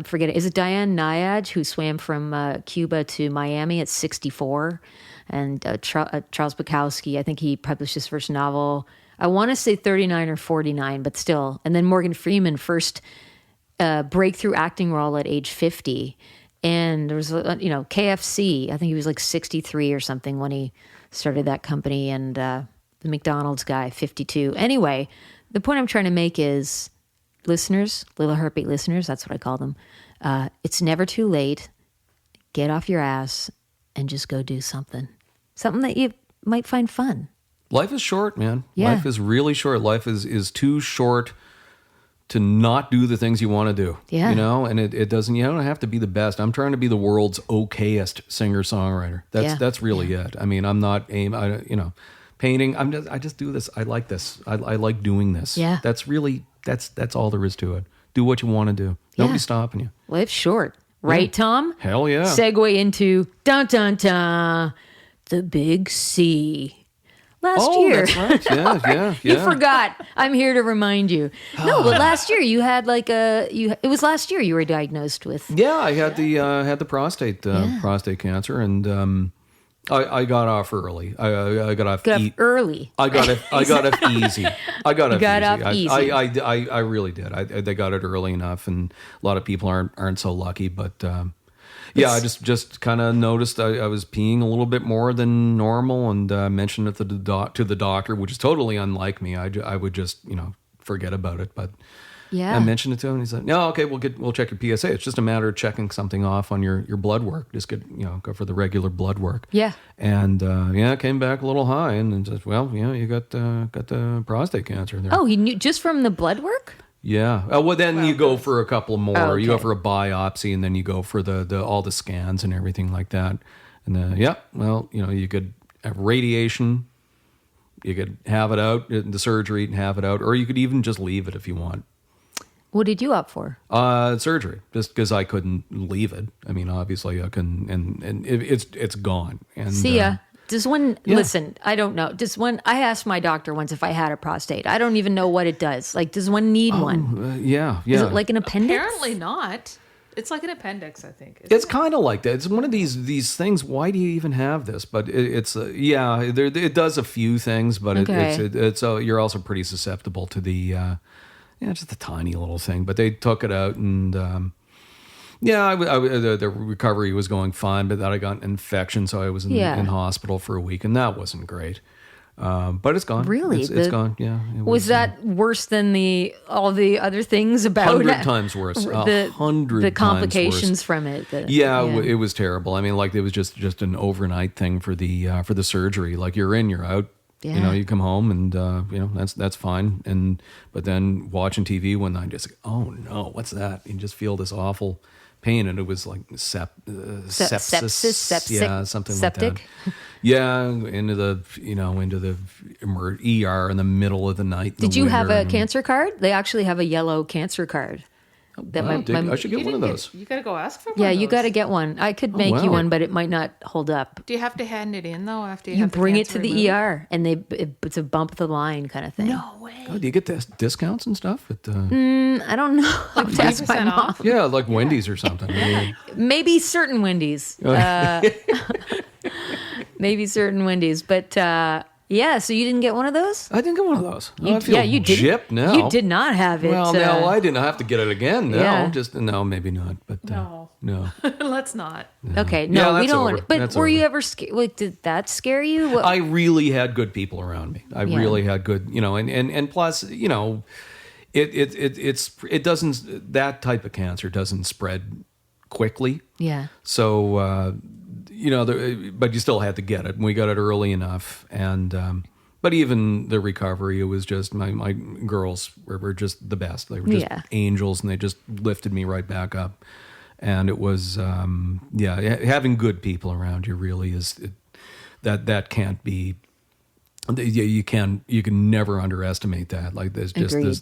forget it. Is it Diane Nyad who swam from Cuba to Miami at 64? And Charles Bukowski, I think he published his first novel. I want to say 39 or 49, but still. And then Morgan Freeman first breakthrough acting role at age 50. And there was, KFC. I think he was like 63 or something when he started that company. And the McDonald's guy, 52. Anyway, the point I'm trying to make is, listeners, Little Heartbeat listeners, that's what I call them. It's never too late. Get off your ass and just go do something. Something that you might find fun. Life is short, man. Yeah. Life is really short. Life is too short to not do the things you want to do. Yeah. And it doesn't, you don't have to be the best. I'm trying to be the world's okayest singer-songwriter. That's really it. I mean, I'm not painting. I just do this. I like this. I like doing this. Yeah. That's really, that's all there is to it. Do what you want to do. Nobody's stopping you. Life's short. Right, Tom? Hell yeah. Segue into dun dun dun, the big C. Last year. That's right. Yeah. You forgot. I'm here to remind you. No, but last year you had it was last year you were diagnosed with. Yeah, I had the prostate cancer, and I got off early. I got off early. I got it easy. I got off easy. I really did. They got it early enough, and a lot of people aren't so lucky, but. Yeah, I just kind of noticed I was peeing a little bit more than normal, and mentioned it to the doctor, which is totally unlike me. I would just forget about it, but I mentioned it to him, and he said, "No, okay, we'll check your PSA. It's just a matter of checking something off on your blood work. Just go for the regular blood work." Yeah, and it came back a little high, and said, "Well, you got the prostate cancer there." Oh, he knew just from the blood work? Yeah. Well, then you go for a couple more. Oh, okay. You go for a biopsy, and then you go for the all the scans and everything like that. And then, you could have radiation. You could have it out, the surgery, and have it out, or you could even just leave it if you want. What did you opt for? Surgery, just because I couldn't leave it. I mean, obviously I couldn't, and it's gone. And see ya. Listen, I don't know. I asked my doctor once if I had a prostate. I don't even know what it does. Like, does one need one? Yeah. Is it like an appendix? Apparently not. It's like an appendix, I think. It's kind of like that. It's one of these things. Why do you even have this? But it does a few things, but it's you're also pretty susceptible to the just a tiny little thing. But they took it out, and the recovery was going fine. But then I got an infection, so I was in hospital for a week, and that wasn't great. But it's gone. Really? It's gone. Yeah. Was that worse than all the other things about 100 times worse? 100 the complications times worse. From it. It was terrible. I mean, like it was just an overnight thing for the surgery. Like you're in, you're out. Yeah. You come home and that's fine. But then watching TV one night, just oh no, what's that? You just feel this awful pain, and it was like sepsis, yeah, something septic? Like that. Yeah, into the ER in the middle of the night. Did you have a cancer card? They actually have a yellow cancer card. I should get one of those. You got to go ask for one. Yeah, you got to get one. I could make you one, but it might not hold up. Do you have to hand it in though after you bring it to the ER, and it's a bump the line kind of thing. No way. Oh, do you get discounts and stuff? I don't know. Like 10% off? Yeah, like Wendy's or something. Maybe certain Wendy's. Maybe certain Wendy's, but. Yeah, so you didn't get one of those? I didn't get one of those. You did. Gypped now. You did not have it. Well, no, I didn't have to get it again. No, yeah. Maybe not. But no. Let's not. No. Okay, no, we don't want it. But were you over. ever scared? Like, did that scare you? I really had good people around me. I really had good, and plus, it doesn't, that type of cancer doesn't spread quickly. Yeah. So, but you still had to get it, and we got it early enough. And but even the recovery, it was just my girls were just the best. They were just angels, and they just lifted me right back up. And it was having good people around you really is that can't be. You can never underestimate that. Like there's just it's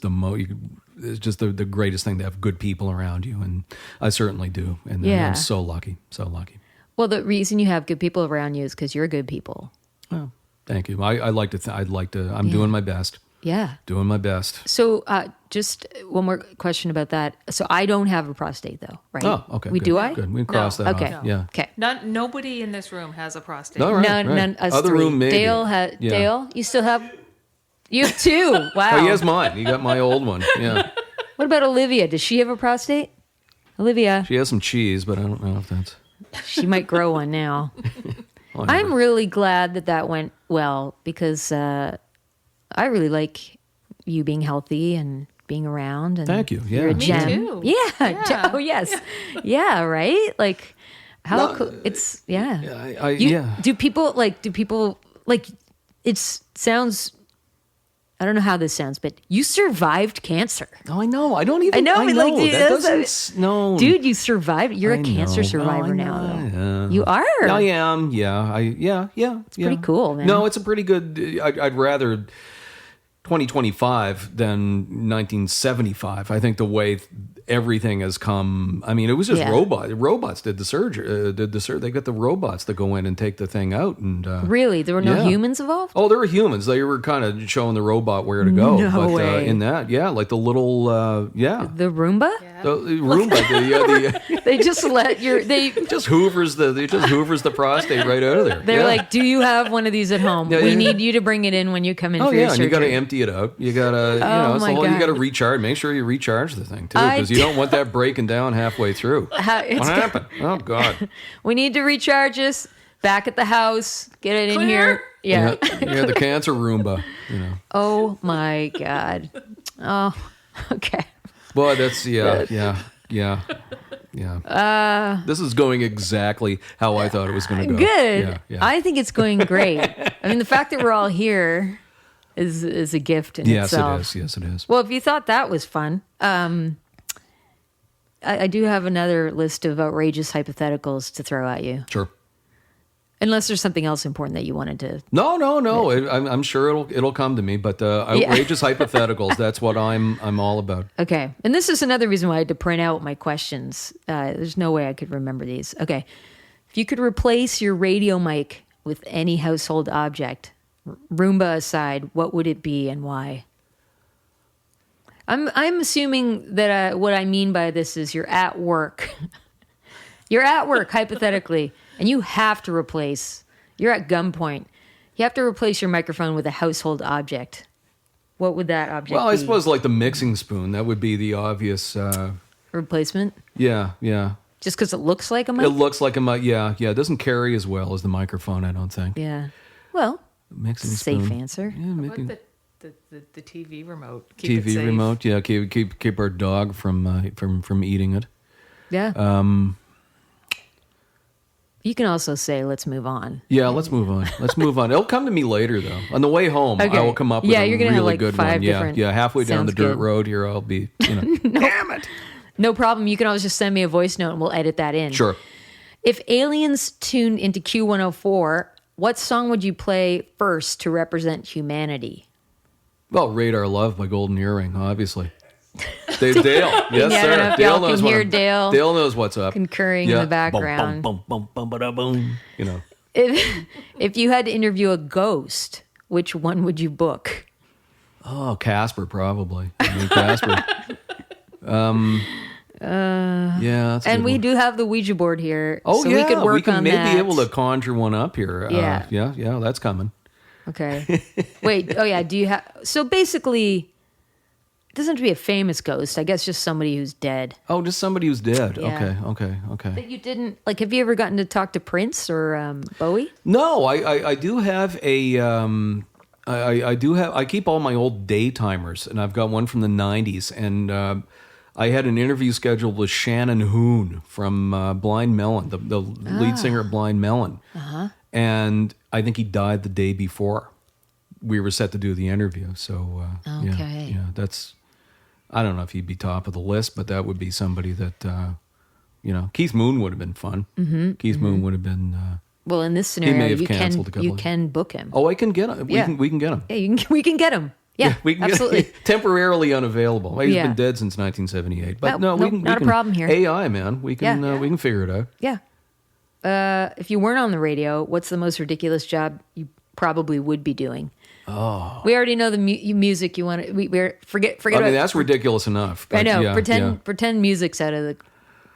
just the greatest thing to have good people around you, and I certainly do. And I'm so lucky, so lucky. Well, the reason you have good people around you is because you're good people. Oh, thank you. I'd like to. I'm doing my best. Yeah, doing my best. So, just one more question about that. So, I don't have a prostate, though, right? Oh, okay. Do I? Good. We can cross that okay. off. Yeah. Okay. Nobody in this room has a prostate. No, right, none. Us Other three. room, maybe. Dale, you still have. You have two. Wow. Oh, he has mine. He got my old one. Yeah. What about Olivia? Does she have a prostate? Olivia. She has some cheese, but I don't know if that's. She might grow one now. I'm really glad that went well because I really like you being healthy and being around. And thank you. Yeah. You're a gem. Me too. Yeah. Oh, yes. Yeah, right? Like, how cool. It's, Do people, it sounds... I don't know how this sounds, but you survived cancer. Oh, I know. I don't even. I know. Dude, that doesn't. No, dude, you survived. You're a cancer survivor now, though. You are. I am. Yeah. It's pretty cool, man. No, it's a pretty good. I'd rather 2025 than 1975. I think the way everything has come. I mean, it was just robots. Robots did the surgery. They got the robots that go in and take the thing out. And really, there were no humans involved. Oh, there were humans. They were kind of showing the robot where to go. No way. In that, like the little, the Roomba. Yeah. The Roomba. They just let just hoovers the prostate right out of there. They're like, "Do you have one of these at home? We need you to bring it in when you come in for your surgery." And you got to empty it out. You got to, you got to recharge. Make sure you recharge the thing too, because you don't want that breaking down halfway through. What happened? Oh God! We need to recharge this back at the house. Get it in here. Yeah. The cancer Roomba. Oh my God. Oh, okay. Well, that's yeah. This is going exactly how I thought it was going to go. Good. Yeah. I think it's going great. I mean, the fact that we're all here. is a gift in itself. Yes, it is. Yes, it is. Well, if you thought that was fun, I do have another list of outrageous hypotheticals to throw at you. Sure. Unless there's something else important that you wanted to. No. I'm sure it'll come to me. But outrageous hypotheticals. That's what I'm all about. Okay, and this is another reason why I had to print out my questions. There's no way I could remember these. Okay, if you could replace your radio mic with any household object, Roomba aside, what would it be and why? I'm assuming that what I mean by this is you're at work. You're at work, hypothetically, and you have to replace, you're at gunpoint. You have to replace your microphone with a household object. What would that object be? Well, I suppose like the mixing spoon. That would be the obvious... replacement? Yeah. Just because it looks like a mic? It looks like a mic, yeah. It doesn't carry as well as the microphone, I don't think. Yeah. Well, mixing safe spoon. answer. Yeah, What about the TV remote? Keep it TV safe. remote, yeah. Keep our dog from eating it. Yeah. You can also say, let's move on. Yeah, let's move on. It'll come to me later, though. On the way home, Okay. I will come up with you're gonna really have like good 5 one. different. Yeah. Halfway down the Sounds dirt good. road here, I'll be, damn it. No problem. You can always just send me a voice note and we'll edit that in. Sure. If aliens tuned into Q104, what song would you play first to represent humanity? Well, Radar Love by Golden Earring, obviously. Dale. Yes, Yeah, I don't know sir. if Dale y'all knows can hear what Dale Dale knows what's up. concurring in the background. Boom, boom, boom, ba-da-boom. If you had to interview a ghost, which one would you book? Oh, Casper, probably. Casper. Yeah, that's a And good we one. do have the Ouija board here. Oh, so yeah, we could work we can on maybe that. be able to conjure one up here. Yeah. Yeah, that's coming. Okay. Wait. Oh, yeah. Do you have? So basically, it doesn't have to be a famous ghost. I guess just somebody who's dead. Oh, just somebody who's dead. Yeah. Okay. That you didn't like. Have you ever gotten to talk to Prince or Bowie? No, I do have a I keep all my old daytimers, and I've got one from the 90s, and I had an interview scheduled with Shannon Hoon from Blind Melon, the lead singer of Blind Melon. And I think he died the day before we were set to do the interview. So Okay. yeah, that's, I don't know if he'd be top of the list, but that would be somebody that Keith Moon would have been fun. Keith Moon would have been. Well, in this may scenario, have you canceled a couple you of- can book him. Oh, I can get him. Yeah. We can get him. Yeah, we can get him. Yeah, We can absolutely. Get temporarily unavailable. Well, he's Yeah. been dead since 1978. But No, no, we nope, can. not we a can, problem here. AI, man. We can. Yeah. We can figure it out. Yeah. If you weren't on the radio, what's the most ridiculous job you probably would be doing? Oh, we already know the music you want to. We're forget. I mean, about, that's ridiculous enough. I but know. yeah, Pretend music's out of the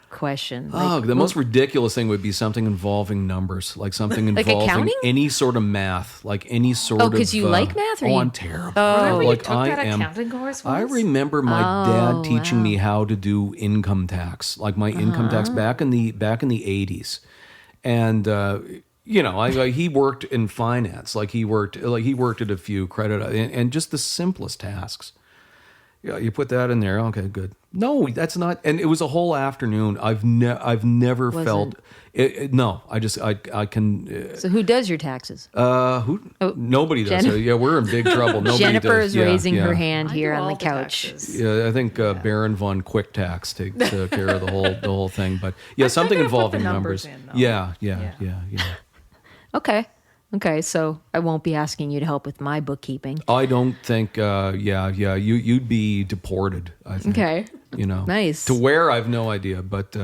question. Oh, the most ridiculous thing would be something involving numbers, like something Like involving accounting? any sort of math, like any sort of. Oh, 'cause you like math, or oh, you- I'm terrible. Remember you like took that accounting course I once? remember my dad teaching wow. me how to do income tax, like my income tax back in the 80s, and he worked in finance, like he worked at a few credit and just the simplest tasks. Yeah, you put that in there. Okay, good. No, that's not. And it was a whole afternoon. I've never felt. No, I can. So who does your taxes? Nobody does. Jennifer- Yeah, we're in big trouble. Nobody Jennifer does. is Yeah, raising yeah. her hand I here do on the all couch. taxes. Yeah, I think Baron von Quick Tax takes care of the whole thing. But yeah, I something gotta put involving the numbers. numbers in, though. Yeah. Okay. So I won't be asking you to help with my bookkeeping. I don't think. You'd be deported. I think. Okay. Nice. To where I've no idea, but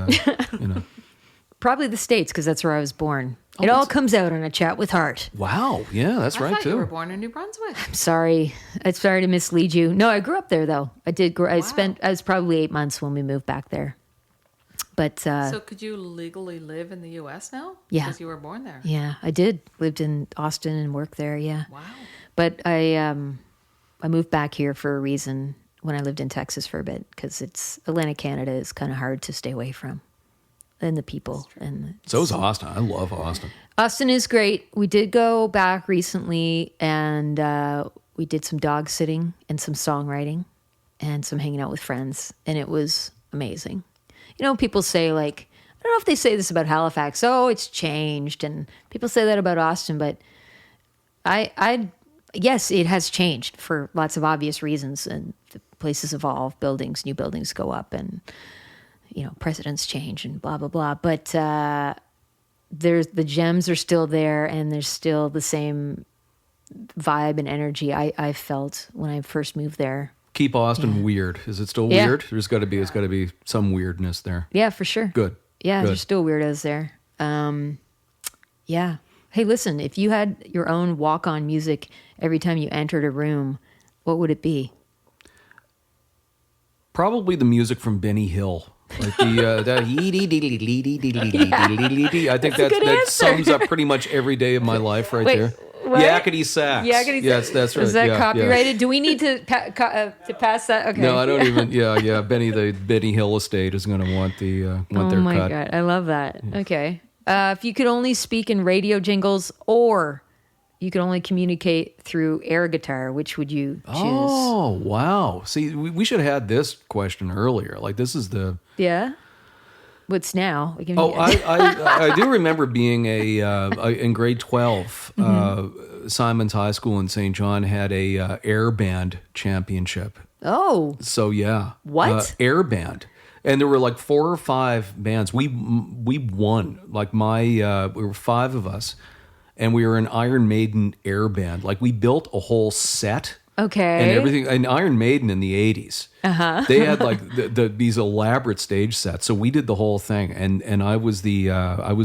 Probably the States, because that's where I was born. It all comes out on a chat with Hart. Wow. Yeah, that's I right thought too. you were born in New Brunswick. Sorry to mislead you. No, I grew up there though. I did. I was probably 8 months when we moved back there. But So could you legally live in the U.S. now? Yeah. Because you were born there. yeah, I did. Lived in Austin and worked there. Yeah. Wow. But I moved back here for a reason when I lived in Texas for a bit, because Atlantic Canada is kind of hard to stay away from, and the people. And So is Austin. I love Austin. Austin is great. We did go back recently, and we did some dog sitting and some songwriting and some hanging out with friends, and it was amazing. People say, like, I don't know if they say this about Halifax. Oh, it's changed, and people say that about Austin, but I yes, it has changed for lots of obvious reasons, and the places evolve, new buildings go up, and presidents change and blah blah blah. But there's the gems are still there, and there's still the same vibe and energy I felt when I first moved there. Keep Austin weird. Is it still weird? There's got to be some weirdness there. Yeah, for sure. Good. Yeah, there's still weirdos there. Yeah. Hey, listen, if you had your own walk-on music every time you entered a room, what would it be? Probably the music from Benny Hill. Like I think that sums up pretty much every day of my life right there. What? Yakety sax. Yes, that's right. Is that copyrighted? Yeah. Do we need to pass that? Okay. No, I don't even. Yeah. The Benny Hill estate is going to want their cut. Oh my God, I love that. Okay. If you could only speak in radio jingles, or you could only communicate through air guitar, which would you choose? Oh wow! See, we should have had this question earlier. Like this is the What's now? I do remember being in grade 12. Simon's High School in St. John had a air band championship. Oh, so yeah, what air band? And there were like 4 or 5 bands. We won. Like we were 5 of us, and we were an Iron Maiden air band. Like we built a whole set. Okay. And everything. And Iron Maiden in the 80s. They had like these elaborate stage sets. So we did the whole thing. And I was the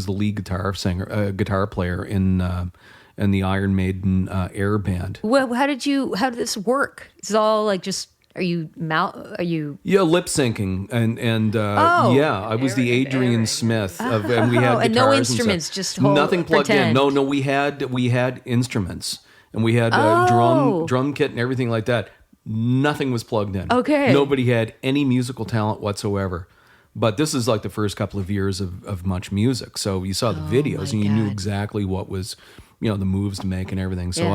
lead guitar player in the Iron Maiden air band. Well, how did this work? It's all like just. Are you lip syncing and I was the Adrian Smith of, and we had guitars and no instruments, just nothing plugged pretend. in. No, we had instruments, and we had drum kit and everything like that. Nothing was plugged in. Okay, nobody had any musical talent whatsoever. But this is like the first couple of years of much music, so you saw the videos and you knew exactly what was the moves to make and everything. So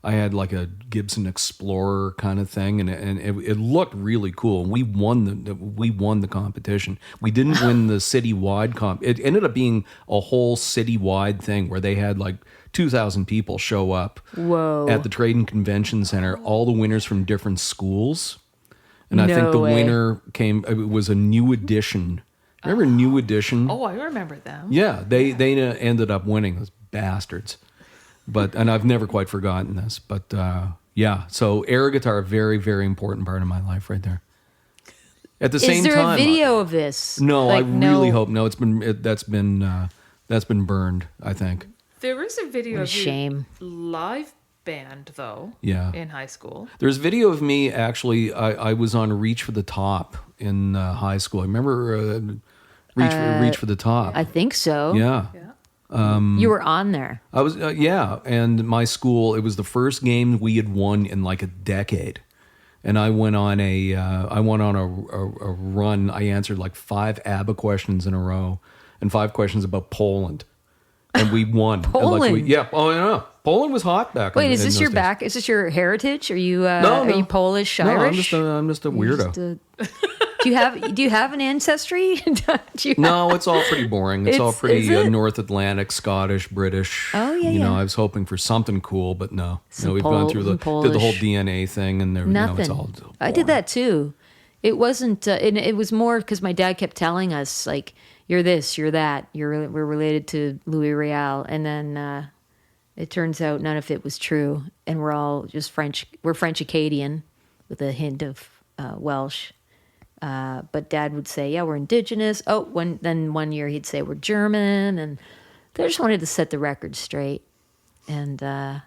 I had like a Gibson Explorer kind of thing, and it looked really cool. We won the competition. We didn't win the citywide comp. It ended up being a whole citywide thing where they had like 2,000 people show up at the Trade and Convention Center, all the winners from different schools. And I think the winner was a New Edition. Remember New Edition? Oh, I remember them. Yeah, they ended up winning, those bastards. And I've never quite forgotten this. But so air guitar, very, very important part of my life right there. At the same time, is there a video of this? No, I really hope no. That's been burned, I think. There is a video of you live band though. Yeah. In high school, there's video of me actually. I was on Reach for the Top in high school. I remember Reach for the Top. I think so. Yeah. You were on there. I was, and my school. It was the first game we had won in like a decade, and I went on a run. I answered like 5 ABBA questions in a row, and 5 questions about Poland, and we won. Poland, Poland was hot back. Wait, is this your back? Is this your heritage? Are you no. Are you Polish, Irish? No, I'm just a weirdo. Do you have an ancestry? No, it's all pretty boring. It's all pretty North Atlantic, Scottish, British. Oh yeah. I was hoping for something cool, but no. We've gone through the whole DNA thing, and nothing. It's all boring. I did that too. It wasn't. It was more because my dad kept telling us like, "You're this, you're that, we're related to Louis Riel," and then it turns out none of it was true, and we're all just French. We're French Acadian with a hint of Welsh. But Dad would say, "Yeah, we're Indigenous." Then one year he'd say we're German, and they just wanted to set the record straight. And I'm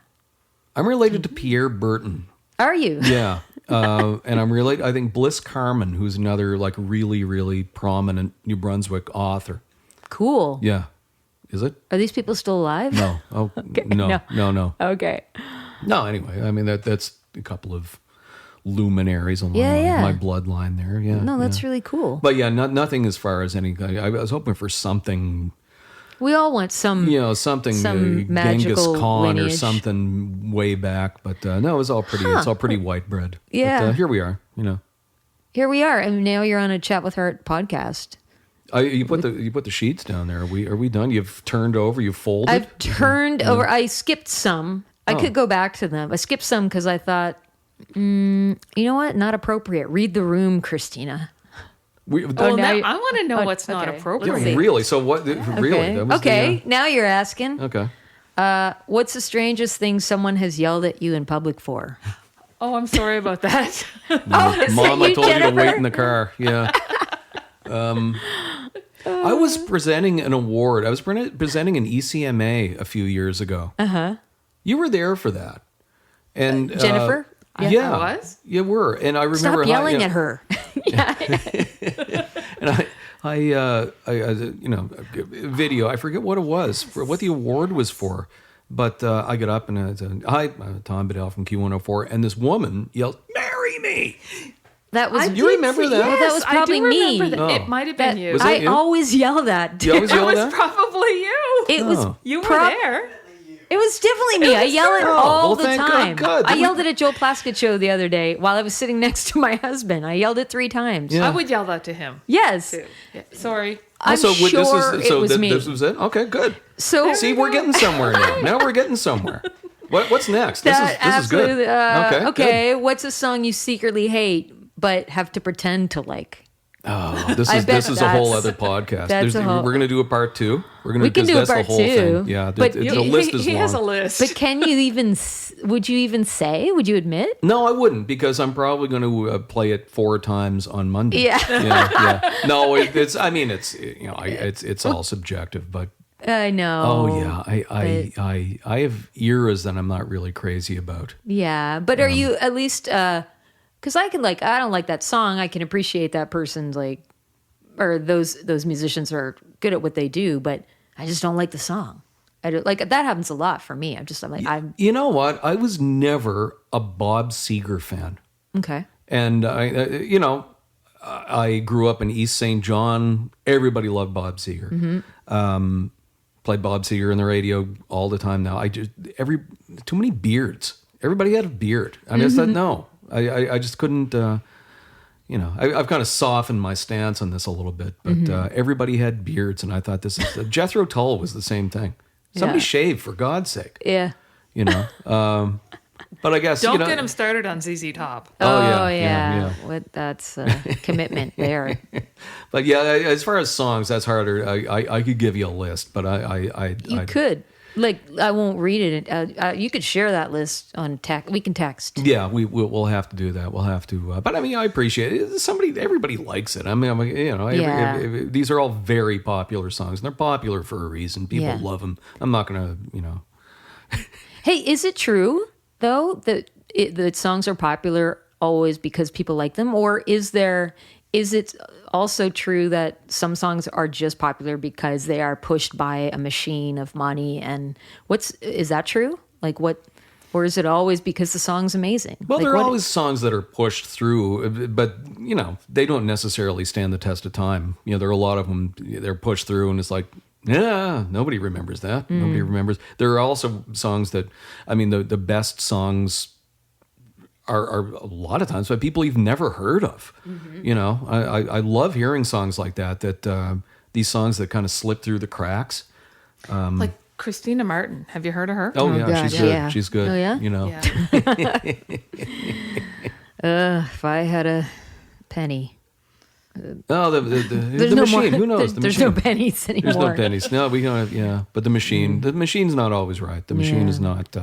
related to Pierre Burton. Are you? Yeah, and I'm related. I think Bliss Carman, who's another like really, really prominent New Brunswick author. Cool. Yeah, is it? Are these people still alive? No. Oh, okay. No. Okay. No. Anyway, I mean that's a couple of luminaries along my bloodline there. Yeah. No, that's really cool. But yeah, nothing as far as any. I was hoping for something. We all want some something magical Genghis Khan lineage. or something way back. But no, it was all pretty. It's all pretty white bread. Yeah. But, here we are. Here we are, and now you're on a Chat with Heart podcast. You put the sheets down there. Are we done? You've turned over. You've folded. I've turned over. I skipped some. I could go back to them. I skipped some because I thought, you know what? Not appropriate. Read the Room, Christina. I want to know what's not appropriate. Yeah, really? So what? Really? Okay. Now you're asking. Okay. What's the strangest thing someone has yelled at you in public for? Oh, I'm sorry about that. Mom, I told you to wait in the car. Yeah. I was presenting an award. I was presenting an ECMA a few years ago. Uh-huh. You were there for that. And Jennifer? Yeah. I was? You were. And I remember Stop yelling at her. And I video, I forget what it was, what the award was for. But I got up and I said, "Hi, I'm Tom Bedell from Q104." And this woman yelled, "Marry me!" That was. You remember that? Yes, that was probably me. It might have been you. Was that you? Always yell that. You always yell That that? was probably you. It was. You were there. It was definitely me. I yell it all the time. God. I yelled it at Joel Plaskett show the other day while I was sitting next to my husband. I yelled it 3 times. Yeah. I would yell that to him. Yes. Too. Yeah. Sorry. I'm sure it was me. This was it? Okay, good. So see, we're getting somewhere now. Now we're getting somewhere. What's next? This is good. Okay. Good. What's a song you secretly hate but have to pretend to like? Oh, this is a whole other podcast. We're going to do a part 2. We can do a part 2. Thing. Yeah, but the list is long. He has a list. But can you even? Would you even say? Would you admit? No, I wouldn't, because I'm probably going to play it 4 times on Monday. Yeah. Yeah. No, it's. I mean, it's all subjective, but. I know. Oh yeah, I have eras that I'm not really crazy about. Yeah, but are you at least? Because I don't like that song. I can appreciate that person's or those musicians are good at what they do, but I just don't like the song. I don't like that happens a lot for me. You know what? I was never a Bob Seger fan. Okay. And I grew up in East St. John. Everybody loved Bob Seger. Mm-hmm. Played Bob Seger in the radio all the time. Now too many beards. Everybody had a beard. I just thought no. I just couldn't, I've kind of softened my stance on this a little bit, but everybody had beards, and I thought Jethro Tull was the same thing. Somebody shave, for God's sake. Yeah. But I guess, Don't get him started on ZZ Top. Oh, yeah. That's a commitment there. But yeah, as far as songs, that's harder. I could give you a list, but You could. I won't read it. You could share that list on text. We can text. Yeah, we'll have to do that. We'll have to. But I mean, I appreciate it. Everybody likes it. I mean, these are all very popular songs, and they're popular for a reason. People love them. I'm not gonna, Hey, is it true though that songs are popular always because people like them, or is it also true that some songs are just popular because they are pushed by a machine of money? And is that true? Or is it always because the song's amazing? Well, there are always songs that are pushed through, but they don't necessarily stand the test of time. There are a lot of them, they're pushed through and it's like, yeah, nobody remembers that. Nobody remembers. There are also songs that, I mean, the best songs are a lot of times by people you've never heard of. Mm-hmm. I love hearing songs like that these songs that kind of slip through the cracks. Like Christina Martin. Have you heard of her? Oh yeah, God, she's good. She's good. Oh yeah? Yeah. If I had a penny. The machine. Who knows? There's no pennies anymore. There's no pennies. No, we don't have, but the machine. The machine's not always right. The machine is not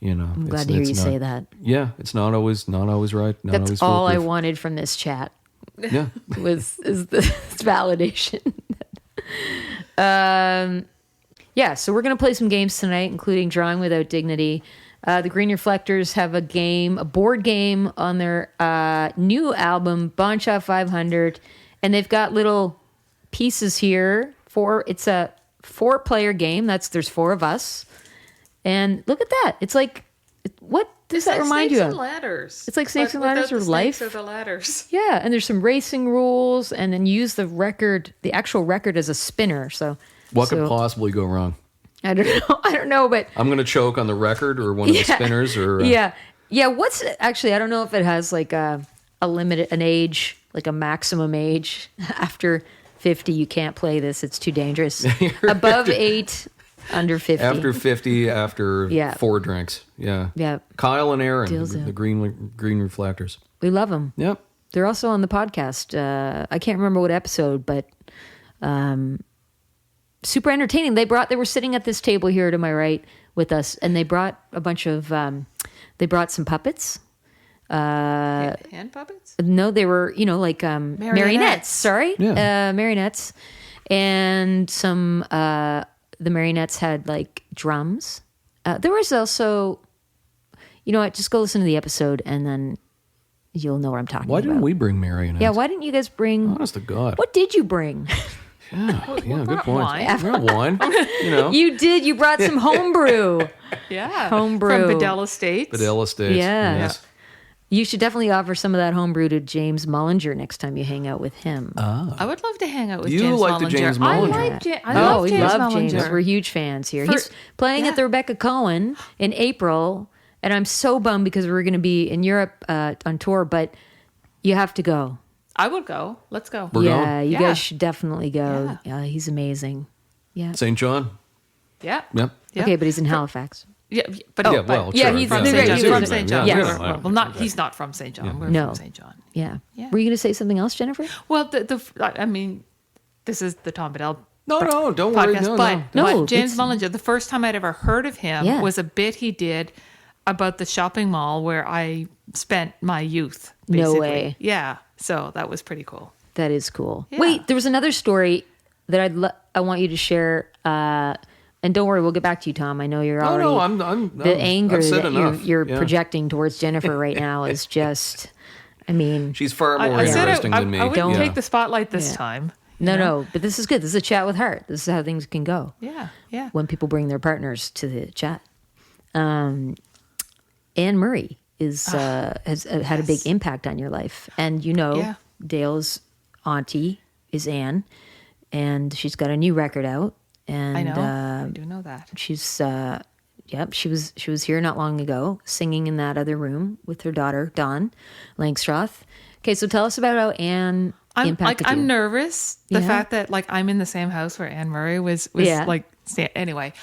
I'm glad to hear you say that. Yeah, it's not always right. That's all I wanted from this chat. Yeah. is this validation. So we're going to play some games tonight, including Drawing Without Dignity. The Green Reflectors have a board game on their new album, Bonshot 500, and they've got little pieces here it's a 4-player game. There's 4 of us. And look at that. It's like, what does that remind you of? Snakes and ladders. It's like Snakes and Ladders or life. Snakes or the ladders. Yeah, and there's some racing rules, and then use the actual record as a spinner. What could possibly go wrong? I don't know, but I'm going to choke on the record or one of the spinners or... Yeah. Actually, I don't know if it has like a limit, an age, like a maximum age. After 50, you can't play this. It's too dangerous. Above 8... Under 50. After 50, after 4 drinks. Yeah. Yeah. Kyle and Aaron, Deals the out. green reflectors. We love them. Yep. They're also on the podcast. I can't remember what episode, but super entertaining. They were sitting at this table here to my right with us, and they brought a bunch of, they brought some puppets. Hand puppets? No, they were, like marionettes. Sorry. Yeah. Marionettes. And some, the marionettes had like drums. There was also, you know what, just go listen to the episode and then you'll know what I'm talking about. Why didn't we bring marionettes? Yeah, why didn't you guys bring... Honest to God. What did you bring? Yeah, good point. Wine. Brought wine. You did. You brought some homebrew. Yeah. Homebrew. From Bedell Estates. Bedell Estates. Yeah. Yes. You should definitely offer some of that homebrew to James Mullinger next time you hang out with him. I would love to hang out with You James like Mullinger. the James Mullinger. I love we James love Mullinger. James. We're huge fans here. He's playing at the Rebecca Cohen in April, and I'm so bummed because we're going to be in Europe on tour, but you have to go. I would go. Let's go. We're You Yeah. guys should definitely go. Yeah, he's amazing. Yeah. St. John. Yeah. Yep. Yeah. Okay, but he's in Halifax. Yeah, but Yeah, well, yeah, sure. he's from the St. right- John. he's From right. St. Yeah, John. yeah. Well, not he's not from St. John. We're No. from St. John. Yeah. Yeah. Were you going to say something else, Jennifer? Well, I mean, this is the Tom Bedell No, don't worry. podcast, No. No, but James it's- Mullinger, the first time I'd ever heard of him Yeah. was a bit he did about the shopping mall where I spent my youth. No Basically. way. Yeah, so that was pretty cool. That is cool. Yeah. Wait, there was another story that I want you to share. And don't worry, we'll get back to you, Tom. I know you're already. No, I'm the anger I've said that enough. you're Yeah. projecting towards Jennifer right now is just. I mean, She's far more I said interesting than me. I wouldn't Yeah. take the spotlight this Yeah. time. no, but this is good. This is a chat with heart. This is how things can go Yeah. when people bring their partners to the chat. Anne Murray has had a big impact on your life, and Yeah. Dale's auntie is Anne, and she's got a new record out. And I know. I do know that. she's she was here not long ago singing in that other room with her daughter Dawn Langstroth. Okay, so tell us about how Anne impacted you. I'm nervous. The Yeah. fact that I'm in the same house where Anne Murray was Yeah. anyway.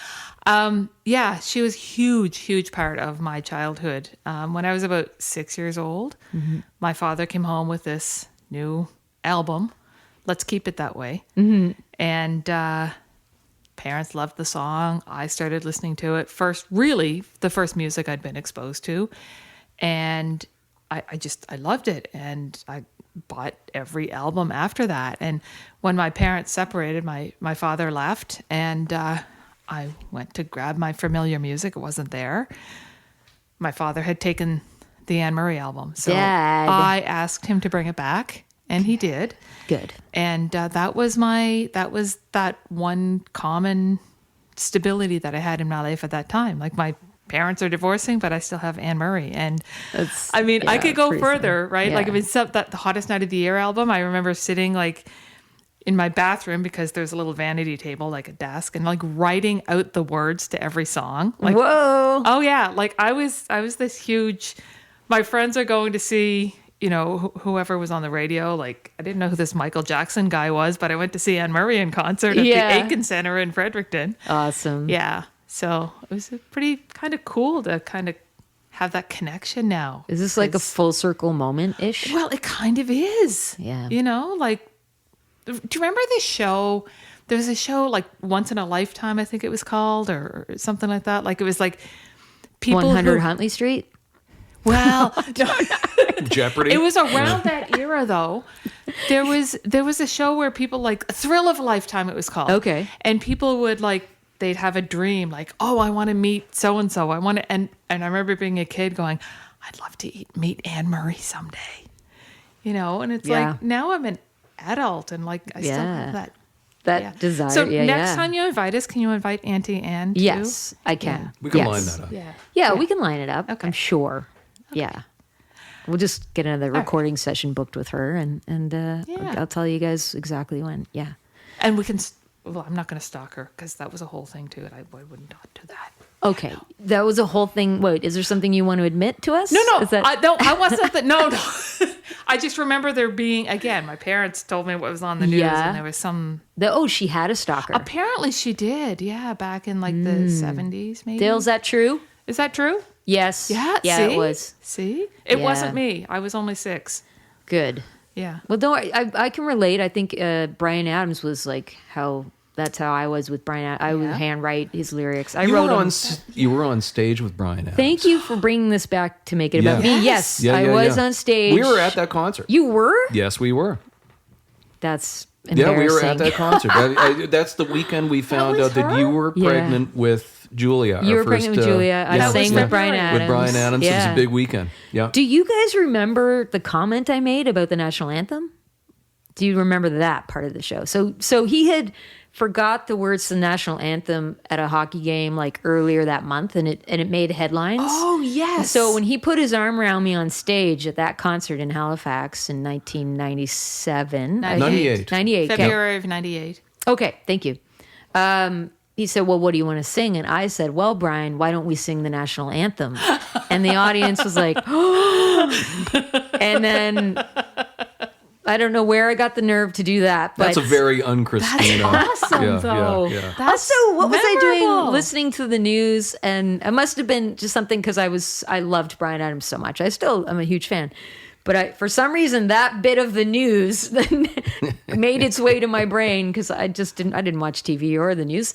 She was huge part of my childhood. When I was about 6 years old, Mm-hmm. my father came home with this new album. Let's Keep It That Way. Mm-hmm. And parents loved the song. I started listening to it the first music I'd been exposed to. And I loved it. And I bought every album after that. And when my parents separated, my father left, and I went to grab my familiar music. It wasn't there. My father had taken the Anne Murray album. So Dad. I asked him to bring it back, and he did. Good. And that was that one common stability that I had in my life at that time. Like, my parents are divorcing, but I still have Anne Murray. And I could go further, right? Yeah. Like, that the Hottest Night of the Year album, I remember sitting in my bathroom, because there's a little vanity table, like a desk, and writing out the words to every song. Whoa. Oh yeah. I was this huge, my friends are going to see, whoever was on the radio. I didn't know who this Michael Jackson guy was, but I went to see Anne Murray in concert at the Aiken Center in Fredericton. Awesome. Yeah. So it was pretty kind of cool to kind of have that connection now. Is this like a full circle moment-ish? Well, it kind of is. Yeah. Do you remember this show? There was a show Once in a Lifetime, I think it was called, or something like that. It was people 100 Huntley Street? Well, Jeopardy. it was around that era, though. There was a show where people Thrill of a Lifetime, it was called. Okay. And people would they'd have a dream oh, I want to meet so and so. I want to, and I remember being a kid going, I'd love to meet Anne Murray someday. And it's now I'm an adult, and I still have that desire. So next time you invite us, can you invite Auntie Anne too? Yes, I can. We can Yes. line that up. Yeah. We can line it up. Okay. I'm sure. Okay. Yeah. We'll just get another recording session booked with her, and I'll tell you guys exactly when. Yeah. And we can. Well, I'm not going to stalk her, because that was a whole thing too, and I wouldn't do that. Okay, that was a whole thing. Wait, is there something you want to admit to us? No. Is that... I wasn't. No. I just remember there being, again, my parents told me what was on the news, and there was some... she had a stalker. Apparently she did, back in like the 70s, maybe. Dale, is that true? Is that true? Yes. Yeah, yeah, see? It was. See? It wasn't me. I was only 6. Good. Yeah. Well, I can relate. I think Bryan Adams was like that's how I was with Bryan Adams. I would handwrite his lyrics. You were on stage with Bryan Adams. Thank you for bringing this back to make it about me. Yes, I was on stage. We were at that concert. You were? Yes, we were. That's embarrassing. Yeah, we were at that concert. That's the weekend we found out that you were pregnant with Julia. You were pregnant with Julia. I sang with Bryan Adams. With Bryan Adams. It was a big weekend. Yeah. Do you guys remember the comment I made about the national anthem? Do you remember that part of the show? So he had forgot the words to the national anthem at a hockey game like earlier that month, and it made headlines. Oh, yes. So when he put his arm around me on stage at that concert in Halifax in 1997. 98. 98. February of 98. Okay, thank you. He said, well, what do you want to sing? And I said, well, Bryan, why don't we sing the national anthem? And the audience was like, oh. And then... I don't know where I got the nerve to do that. But that's a very un-Christina. That's awesome, though. Yeah. Also, what was I doing listening to the news? And it must have been just something because I loved Bryan Adams so much. I'm a huge fan. But for some reason, that bit of the news made its way to my brain because I didn't watch TV or the news.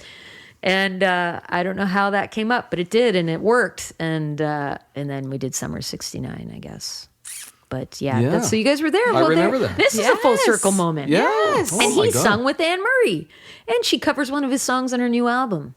And I don't know how that came up, but it did, and it worked. And then we did Summer '69, I guess. But so you guys were there. I remember that. This is a full circle moment. Yeah. Yes. And he sung with Annemurray. And she covers one of his songs on her new album.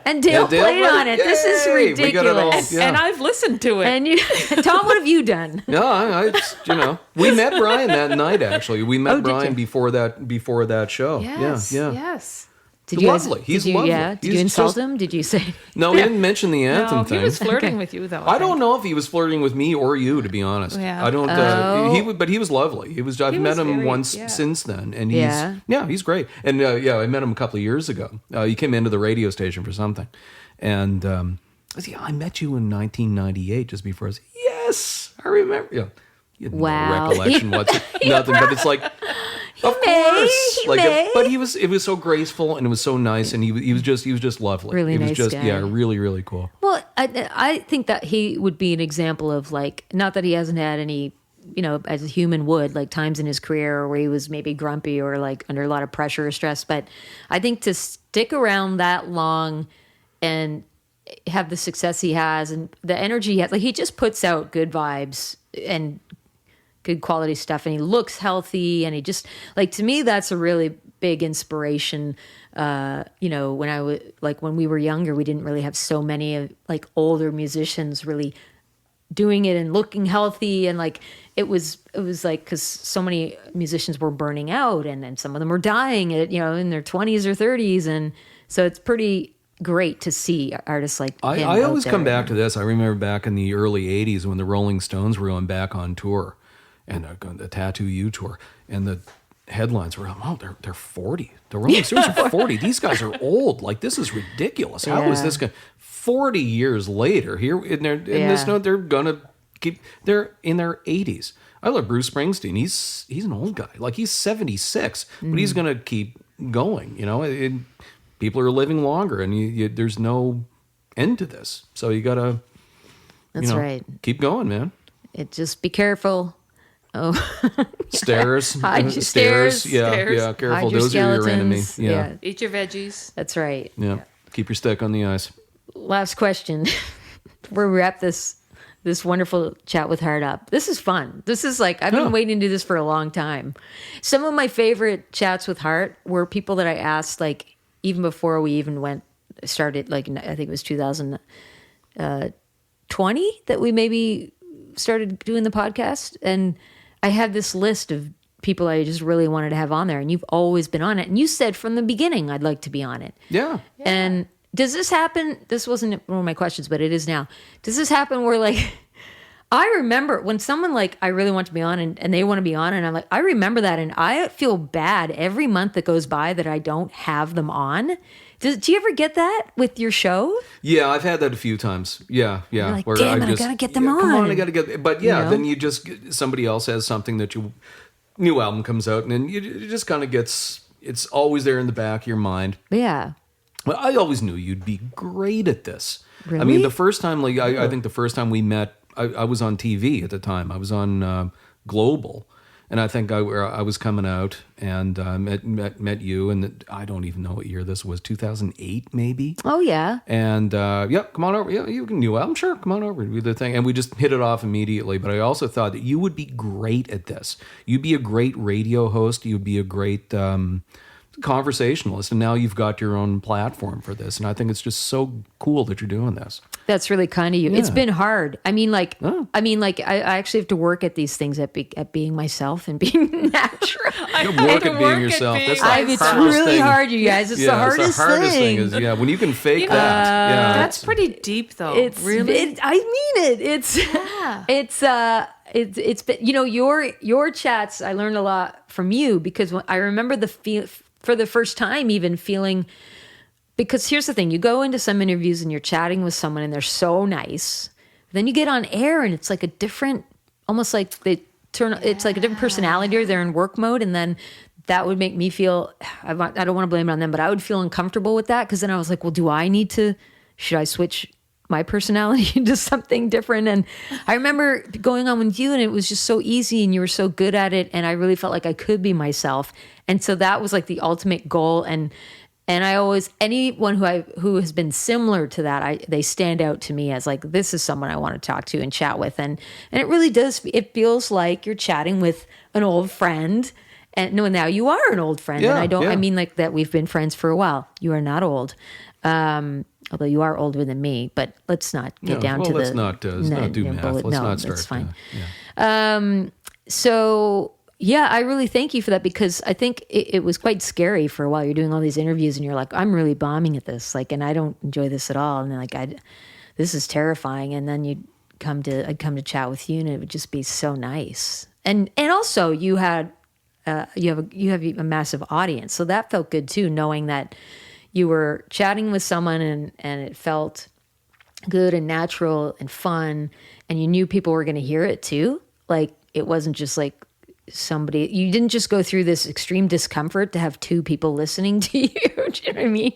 And Dale played on it. This is ridiculous. And I've listened to it. And Tom, what have you done? No, we met Bryan that night, actually. We met Bryan before that show. Yes. Did you lovely. He's lovely. Yeah. Did you insult him? Did you say? No, he didn't mention the anthem thing. He was flirting with you, though. I don't know if he was flirting with me or you, to be honest. Yeah. I don't. But he was lovely. I've met him once since then, and he's great. And I met him a couple of years ago. He came into the radio station for something, and I met you in 1998, just before. I said, yes, I remember. Yeah, you had no recollection whatsoever. Nothing, but it's like. Of course, but it was so graceful and it was so nice, and he was just lovely. Really nice guy. He was just really, really cool. Well, I think that he would be an example of like, not that he hasn't had any, as a human would, like times in his career where he was maybe grumpy or like under a lot of pressure or stress, but I think to stick around that long and have the success he has and the energy he has, like he just puts out good vibes and good quality stuff, and he looks healthy, and he just like, to me, that's a really big inspiration. When when we were younger, we didn't really have so many like older musicians really doing it and looking healthy, and like it was like, because so many musicians were burning out, and some of them were dying at in their 20s or 30s, and so it's pretty great to see artists like him. I always come back to this. I remember back in the early 80s when the Rolling Stones were going back on tour, and the Tattoo You tour, and the headlines were, they're 40. The Rolling Stones are 40. These guys are old. Like, this is ridiculous. How is this going? 40 years later, here in this note, they're gonna keep. They're in their 80s. I love Bruce Springsteen. He's an old guy. Like, he's 76, but he's gonna keep going. People are living longer, and there's no end to this. So you gotta. That's right. Keep going, man. Just be careful. Oh, stairs. Stairs. Yeah. Careful. Those are your enemies. Yeah. Eat your veggies. That's right. Yeah. Keep your stick on the ice. Last question. Where we're at this wonderful chat with Heart Up. This is fun. This is like, I've been waiting to do this for a long time. Some of my favorite chats with Heart were people that I asked, like, even before we even started, like, I think it was 2020 that we maybe started doing the podcast. And I had this list of people I just really wanted to have on there, and you've always been on it. And you said from the beginning, I'd like to be on it. Yeah. And does this happen? This wasn't one of my questions, but it is now. Does this happen where, like, I remember when someone like, I really want to be on and they want to be on, and I'm like, I remember that, and I feel bad every month that goes by that I don't have them on. Do you ever get that with your show? Yeah, I've had that a few times. Yeah. You're like, damn it, I gotta get them on. Come on, I gotta get. But then you just, somebody else has something that new album comes out, and then it just kind of gets. It's always there in the back of your mind. Yeah. Well, I always knew you'd be great at this. Really? I mean, the first time, like I think the first time we met, I was on TV at the time. I was on Global. And I think I was coming out and met you, and I don't even know what year this was, 2008 maybe. Oh yeah. And come on over. Yeah, you can new album, sure, come on over, do the thing. And we just hit it off immediately. But I also thought that you would be great at this. You'd be a great radio host. You'd be a great conversationalist, and now you've got your own platform for this, and I think it's just so cool that you're doing this. That's really kind of you. Yeah. It's been hard. I mean, I actually have to work at these things at being myself and being natural. Work at being yourself. That's it's really hard, you guys. It's the hardest thing. Is when you can fake that. That's pretty deep, though. It's really. I mean it. It's been, your chats. I learned a lot from you because I remember for the first time even feeling. Because here's the thing, you go into some interviews and you're chatting with someone and they're so nice. Then you get on air and it's like a different, almost like it's like a different personality, or they're in work mode. And then that would make me feel, I don't want to blame it on them, but I would feel uncomfortable with that. Because then I was like, well, should I switch my personality into something different? And I remember going on with you and it was just so easy and you were so good at it. And I really felt like I could be myself. And so that was like the ultimate goal. And I always, anyone who has been similar to that, they stand out to me as like, this is someone I want to talk to and chat with. And it really does, it feels like you're chatting with an old friend. And no, now you are an old friend. Yeah, and I mean like that we've been friends for a while. You are not old. Although you are older than me, but let's not get down to let's not do math. Let's not start. That's fine. So yeah, I really thank you for that, because I think it was quite scary for a while. You're doing all these interviews and you're like, I'm really bombing at this, like, and I don't enjoy this at all. And then like, this is terrifying. And then I'd come to chat with you and it would just be so nice. And also you have a massive audience. So that felt good too, knowing that you were chatting with someone and it felt good and natural and fun. And you knew people were going to hear it too. Like, it wasn't just like, you didn't just go through this extreme discomfort to have two people listening to you. Do you know what I mean?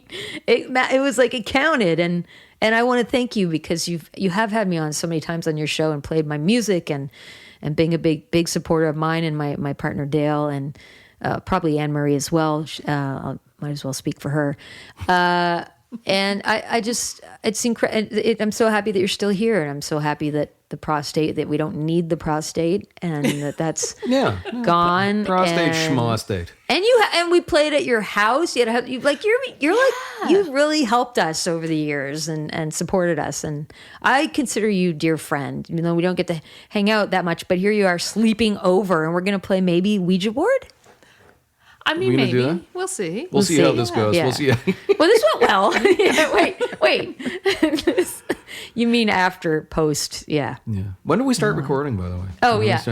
It was like, it counted. And I want to thank you, because you have had me on so many times on your show and played my music and being a big supporter of mine and my partner Dale, and probably Annemurray as well. Might as well speak for her. And I just, it's incredible. I'm so happy that you're still here, and I'm so happy that that we don't need the prostate, and that's gone. Prostate, schmostate. And we played at your house. You're like you really helped us over the years and supported us. And I consider you dear friend, even though we don't get to hang out that much. But here you are sleeping over, and we're going to play maybe Ouija board. I mean, maybe. We'll see. We'll see how this goes. Yeah. We'll see. Well, this went well. Yeah, wait. You mean after post? Yeah. Yeah. When did we start recording, by the way? Oh, yeah.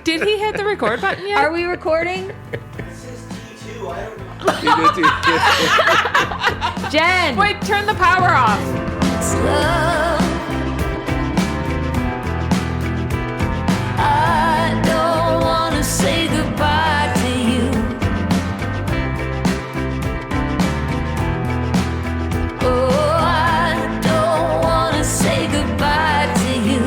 Did he hit the record button yet? Are we recording? Jen! Wait, turn the power off. I don't want to say goodbye to you. Oh, I don't want to say goodbye to you.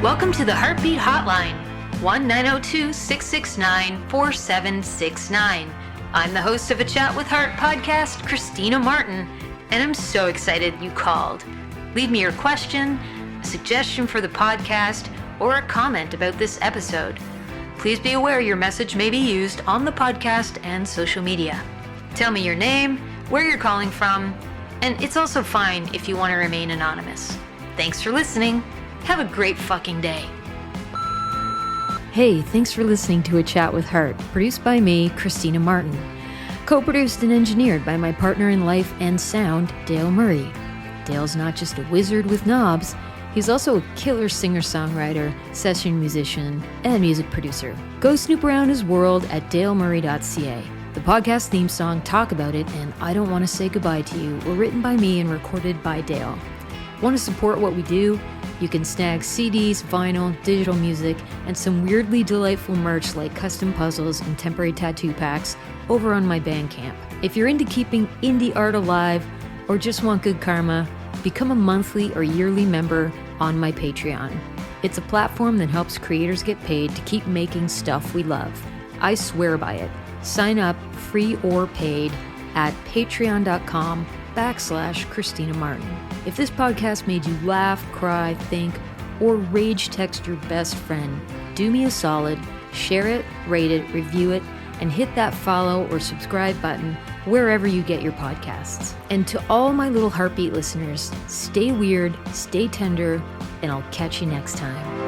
Welcome to the Heartbeat Hotline, 1-902-669-4769. I'm the host of A Chat with Heart podcast, Christina Martin, and I'm so excited you called. Leave me your question, a suggestion for the podcast, or a comment about this episode. Please be aware your message may be used on the podcast and social media. Tell me your name, where you're calling from, and it's also fine if you want to remain anonymous. Thanks for listening. Have a great fucking day. Hey, thanks for listening to A Chat with Heart, produced by me, Christina Martin. Co-produced and engineered by my partner in life and sound, Dale Murray. Dale's not just a wizard with knobs, he's also a killer singer-songwriter, session musician, and music producer. Go snoop around his world at dalemurray.ca. The podcast theme song, Talk About It, and I Don't Want to Say Goodbye to You were written by me and recorded by Dale. Want to support what we do? You can snag CDs, vinyl, digital music, and some weirdly delightful merch like custom puzzles and temporary tattoo packs over on my Bandcamp. If you're into keeping indie art alive or just want good karma, become a monthly or yearly member on my Patreon. It's a platform that helps creators get paid to keep making stuff we love. I swear by it. Sign up, free or paid, at patreon.com/Christina Martin. If this podcast made you laugh, cry, think, or rage text your best friend, do me a solid, share it, rate it, review it, and hit that follow or subscribe button wherever you get your podcasts. And to all my little heartbeat listeners, stay weird, stay tender, and I'll catch you next time.